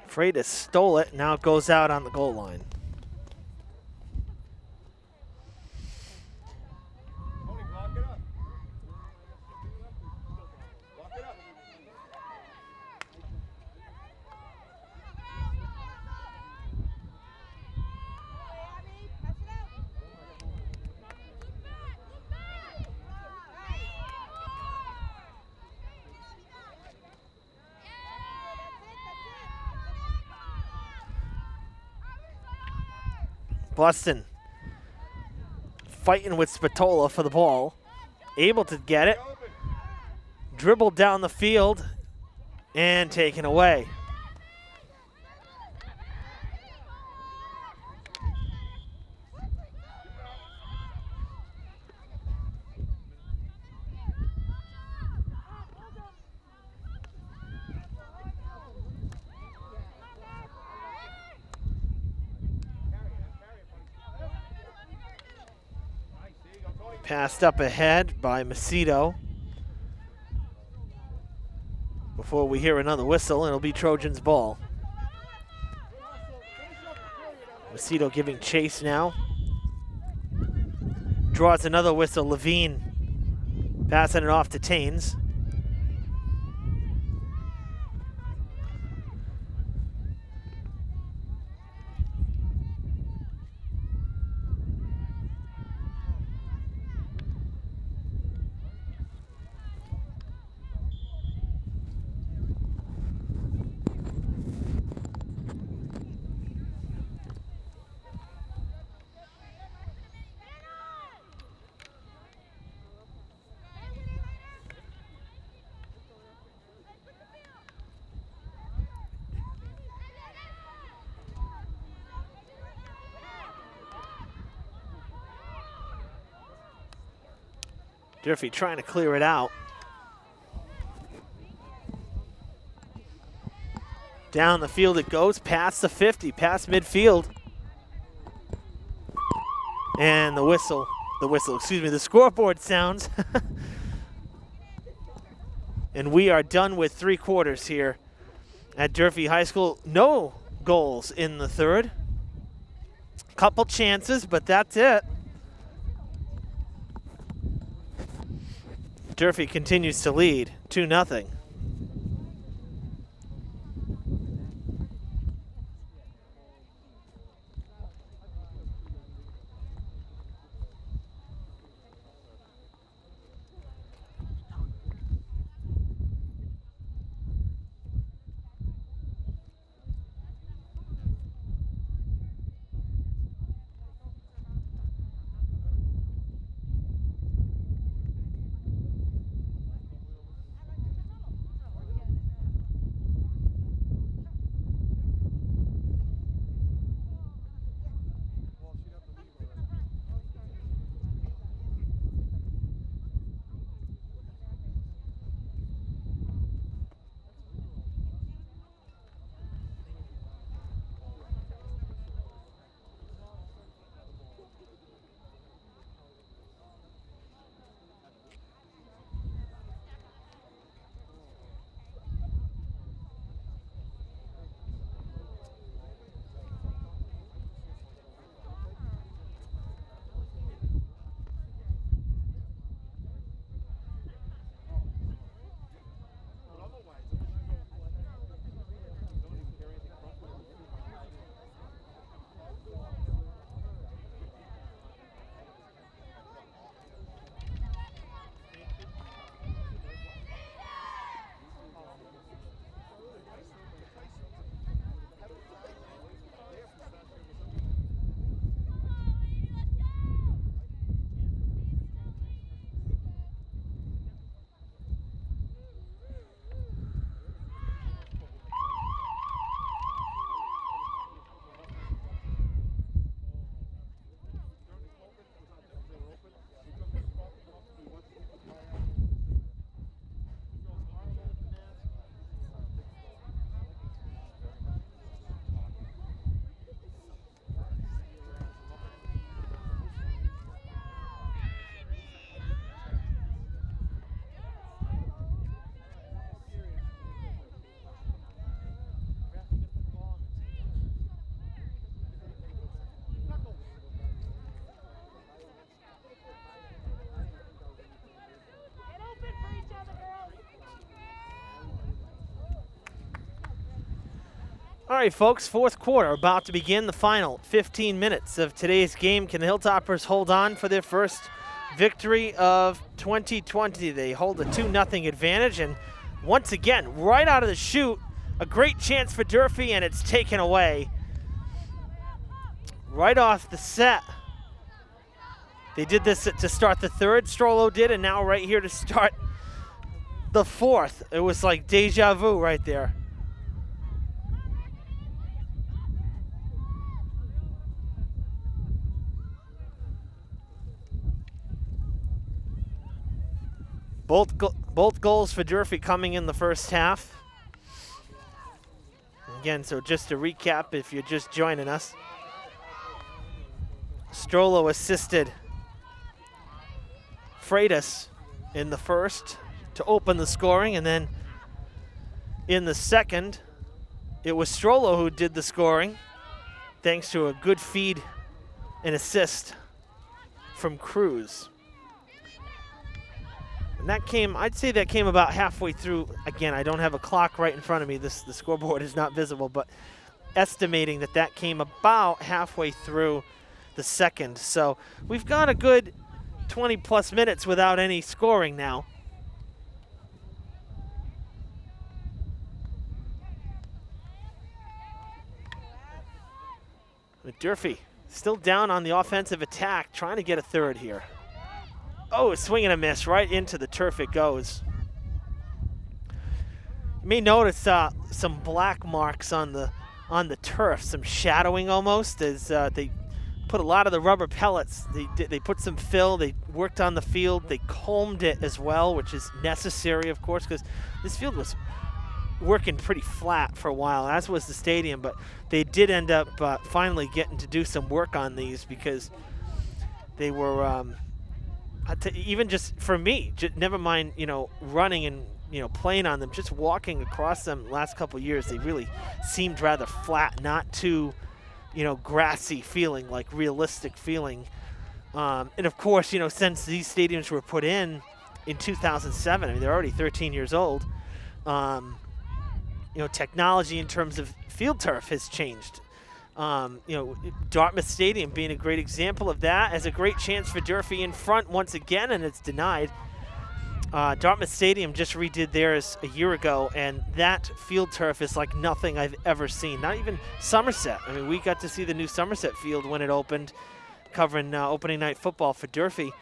Freitas stole it. Now it goes out on the goal line. Boston fighting with Spatola for the ball. Able to get it. Dribbled down the field and taken away. Passed up ahead by Macedo. Before we hear another whistle, it'll be Trojans' ball. Macedo giving chase now. Draws another whistle. Levine passing it off to Taines. Durfee trying to clear it out. Down the field it goes, past the 50, past midfield. And the scoreboard sounds. And we are done with 3 quarters here at Durfee High School. No goals in the third. Couple chances, but that's it. Durfee continues to lead 2-0. All right, folks, 4th quarter about to begin, the final 15 minutes of today's game. Can the Hilltoppers hold on for their first victory of 2020? They hold a 2-0 advantage, and once again, right out of the chute, a great chance for Durfee, and it's taken away. right off the set. They did this to start the third, Strollo did, and now right here to start the fourth. It was like deja vu right there. Both goals for Durfee coming in the first half. Again, so just to recap, if you're just joining us, Strollo assisted Freitas in the first to open the scoring, and then in the second, it was Strollo who did the scoring, thanks to a good feed and assist from Cruz. And that came, I'd say that came about halfway through. Again, I don't have a clock right in front of me. The scoreboard is not visible, but estimating that came about halfway through the second. So we've got a good 20 plus minutes without any scoring now. But Durfee still down on the offensive attack, trying to get a third here. Oh, a swing and a miss, right into the turf it goes. You may notice some black marks on the turf, some shadowing almost, as they put a lot of the rubber pellets. They put some fill, they worked on the field, they combed it as well, which is necessary, of course, because this field was working pretty flat for a while, as was the stadium, but they did end up finally getting to do some work on these, because they were even just for me, never mind, running and playing on them, just walking across them last couple of years, they really seemed rather flat, not too grassy feeling, like realistic feeling. And of course, since these stadiums were put in 2007, I mean, they're already 13 years old. Technology in terms of field turf has changed. Dartmouth Stadium being a great example of that, as a great chance for Durfee in front once again, and it's denied. Dartmouth Stadium just redid theirs a year ago, and that field turf is like nothing I've ever seen. Not even Somerset. I mean, we got to see the new Somerset field when it opened, covering opening night football for Durfee,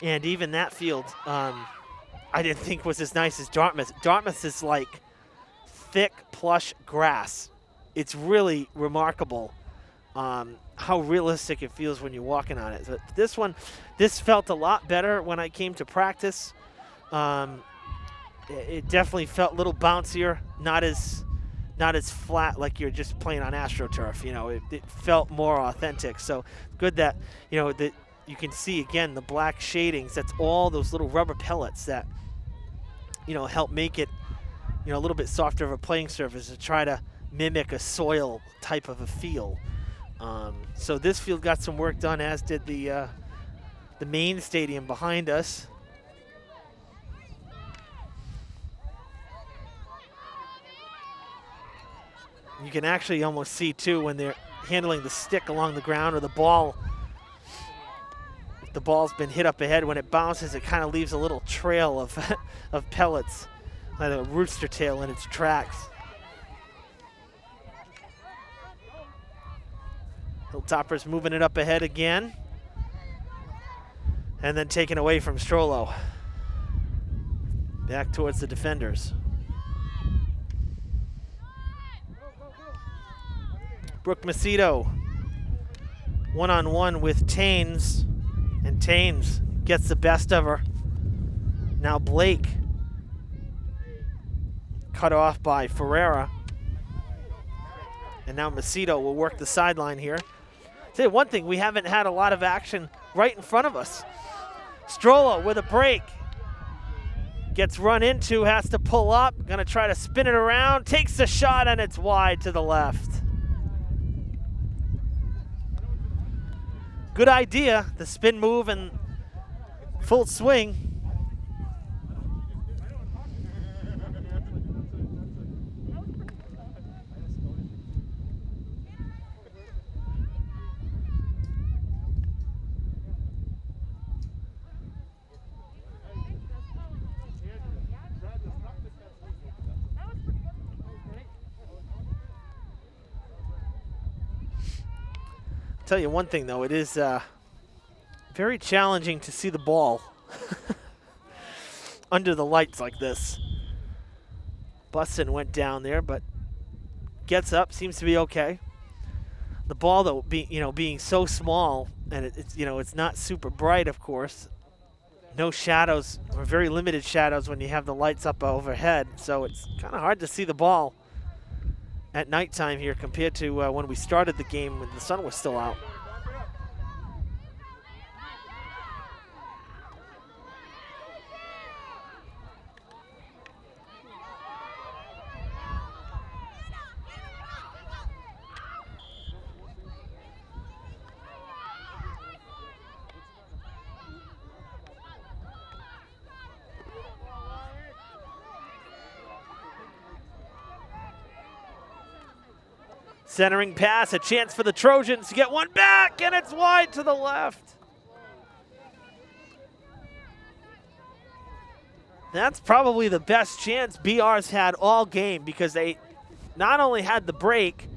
and even that field I didn't think was as nice as Dartmouth. Dartmouth is like thick, plush grass. It's really remarkable how realistic it feels when you're walking on it. So this felt a lot better when I came to practice. It definitely felt a little bouncier, not as flat like you're just playing on AstroTurf. It felt more authentic. So good that that you can see again the black shadings. That's all those little rubber pellets that help make it a little bit softer of a playing surface to try to mimic a soil type of a feel. So this field got some work done, as did the main stadium behind us. You can actually almost see too when they're handling the stick along the ground, or the ball. If the ball's been hit up ahead, when it bounces, it kind of leaves a little trail of pellets, like a rooster tail in its tracks. Hilltopper's moving it up ahead again, and then taken away from Strollo. Back towards the defenders. Brooke Macedo one-on-one with Taines, and Taines gets the best of her. Now Blake cut off by Ferreira, and now Macedo will work the sideline here. I'll tell you one thing, we haven't had a lot of action right in front of us. Strollo with a break. Gets run into, has to pull up, gonna try to spin it around, takes the shot, and it's wide to the left. Good idea, the spin move and full swing. Tell you one thing, though, it is very challenging to see the ball under the lights like this. Bussin went down there, but gets up, seems to be okay. The ball, though, being so small, and it's not super bright, of course. No shadows, or very limited shadows when you have the lights up overhead, so it's kind of hard to see the ball at nighttime here compared to when we started the game when the sun was still out. Centering pass, a chance for the Trojans to get one back, and it's wide to the left. That's probably the best chance BR's had all game because they not only had the break,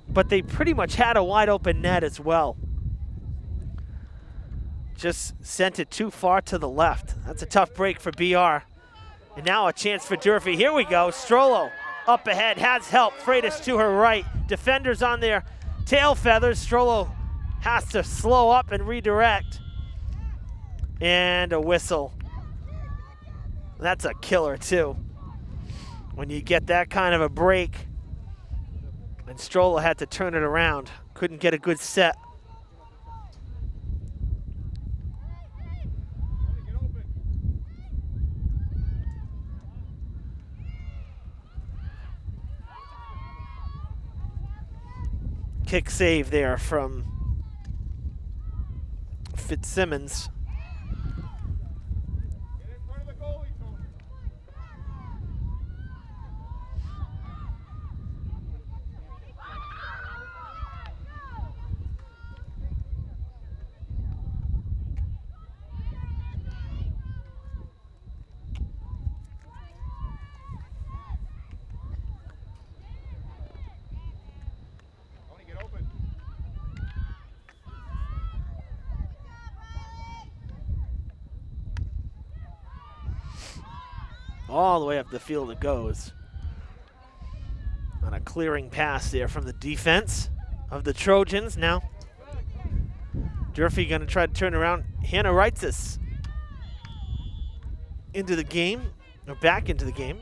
but they pretty much had a wide open net as well. Just sent it too far to the left. That's a tough break for BR. And now a chance for Durfee. Here we go, Strollo up ahead, has help. Freitas to her right. Defenders on their tail feathers. Strollo has to slow up and redirect. And a whistle. That's a killer too. When you get that kind of a break. And Strollo had to turn it around. Couldn't get a good set. Kick save there from Fitzsimmons. All the way up the field it goes. On a clearing pass there from the defense of the Trojans. Now, Durfee gonna try to turn around. Hannah Reitzes into the game, or back into the game.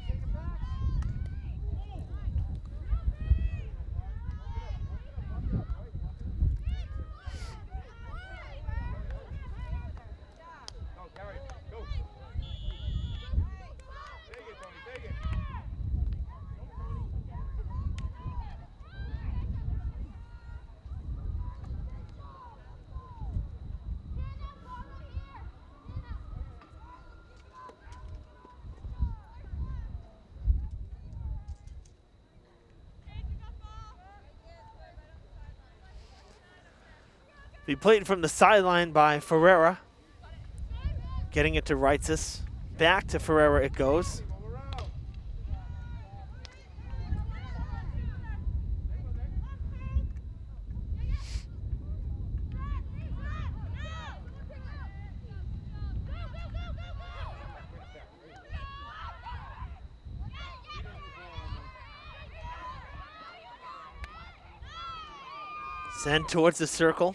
Be played from the sideline by Ferreira. Getting it to Reitzes. Back to Ferreira it goes. Send towards the circle.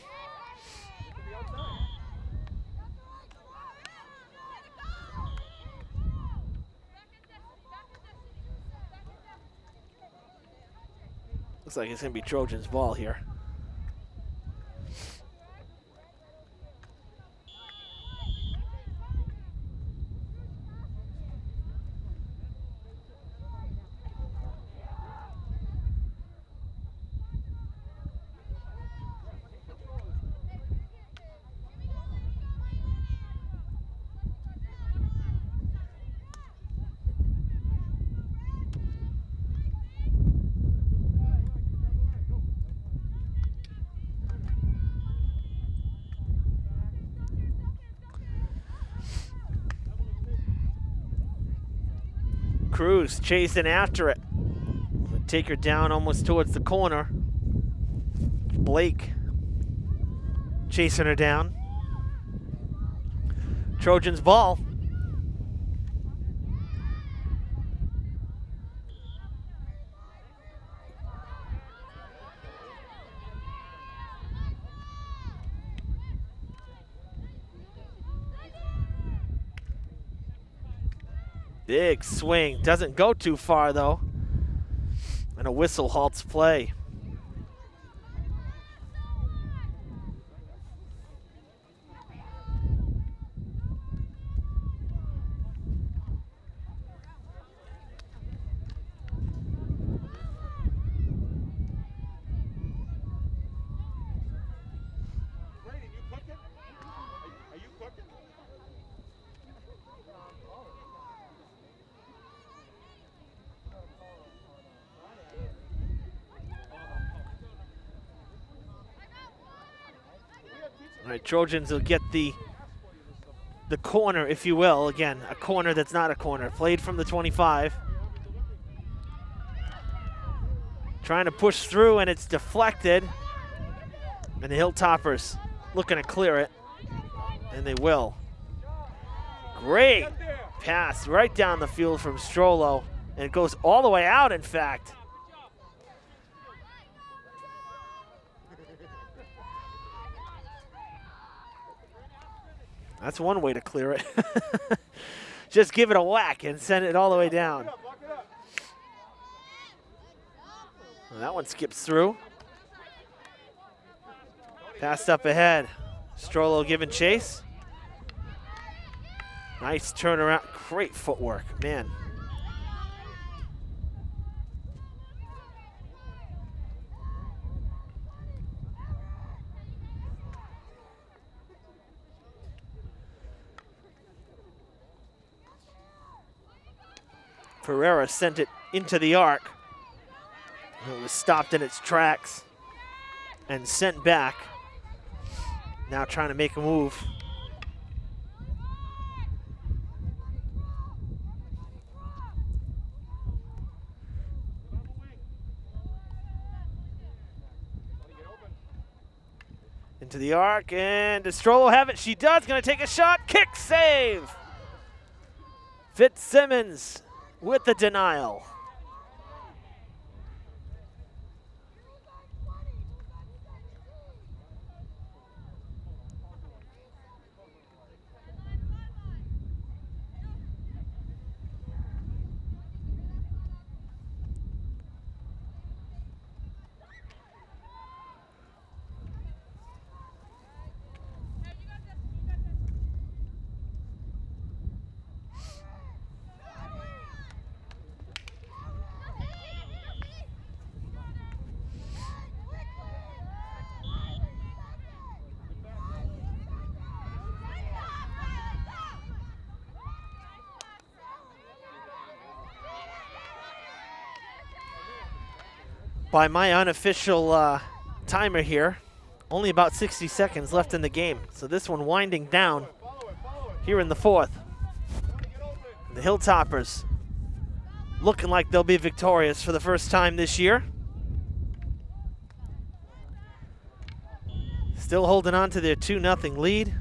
Looks like it's going to be Trojans' ball here. Cruz chasing after it. Take her down almost towards the corner. Blake chasing her down. Trojans ball. Big swing, doesn't go too far though. And a whistle halts play. All right, Trojans will get the corner, if you will. Again, a corner that's not a corner. Played from the 25. Trying to push through, and it's deflected. And the Hilltoppers looking to clear it, and they will. Great pass right down the field from Strollo, and it goes all the way out, in fact. That's one way to clear it. Just give it a whack and send it all the way down. Well, that one skips through. Passed up ahead. Strollo giving chase. Nice turnaround. Great footwork, man. Pereira sent it into the arc. It was stopped in its tracks and sent back. Now trying to make a move. Into the arc, and does Strollo have it? She does. Gonna take a shot. Kick save. Fitzsimmons with the denial. By my unofficial timer here, only about 60 seconds left in the game. So this one winding down here in the fourth. The Hilltoppers looking like they'll be victorious for the first time this year. Still holding on to their 2-0 lead.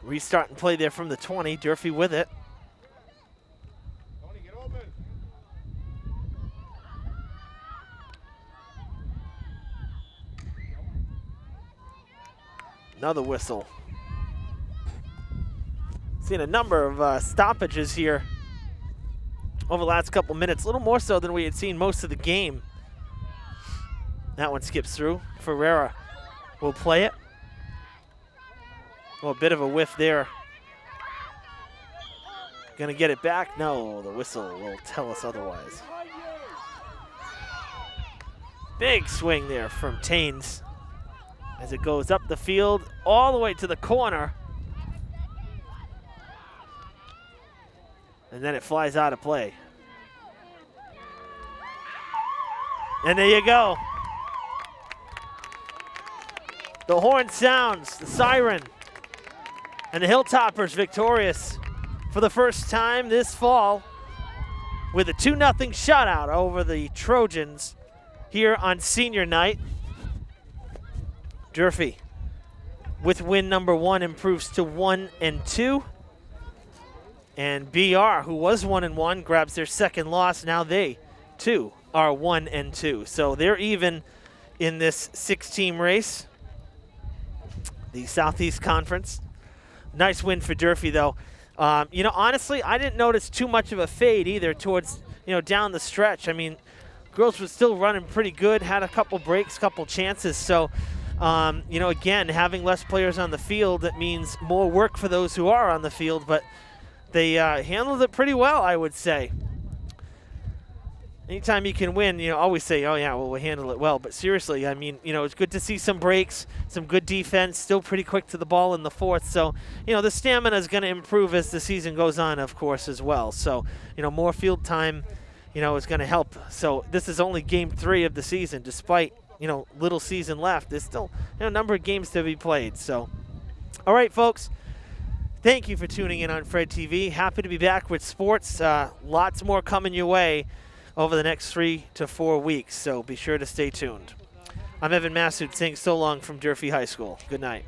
Restarting play there from the 20. Durfee with it. Another whistle. Seen a number of stoppages here over the last couple minutes. A little more so than we had seen most of the game. That one skips through. Ferreira will play it. Well, a bit of a whiff there. Gonna get it back? No, the whistle will tell us otherwise. Big swing there from Taines as it goes up the field all the way to the corner. And then it flies out of play. And there you go. The horn sounds, the siren, and the Hilltoppers victorious for the first time this fall with a 2-0 shutout over the Trojans here on senior night. Durfee, with win number 1, improves to 1-2. And BR, who was 1-1, grabs their second loss. Now they, too, are 1-2. So they're even in this 6-team race, the Southeast Conference. Nice win for Durfee, though. Honestly, I didn't notice too much of a fade either towards, down the stretch. I mean, girls were still running pretty good, had a couple breaks, couple chances. So, again, having less players on the field, that means more work for those who are on the field, but they handled it pretty well, I would say. Anytime you can win, always say, oh, yeah, well, we handle it well. But seriously, I mean, it's good to see some breaks, some good defense, still pretty quick to the ball in the fourth. So, the stamina is going to improve as the season goes on, of course, as well. So, more field time, is going to help. So this is only game 3 of the season, despite, little season left. There's still a number of games to be played. So, all right, folks. Thank you for tuning in on Fred TV. Happy to be back with sports. Lots more coming your way over the next 3 to 4 weeks, so be sure to stay tuned. I'm Evan Massoud saying so long from Durfee High School. Good night.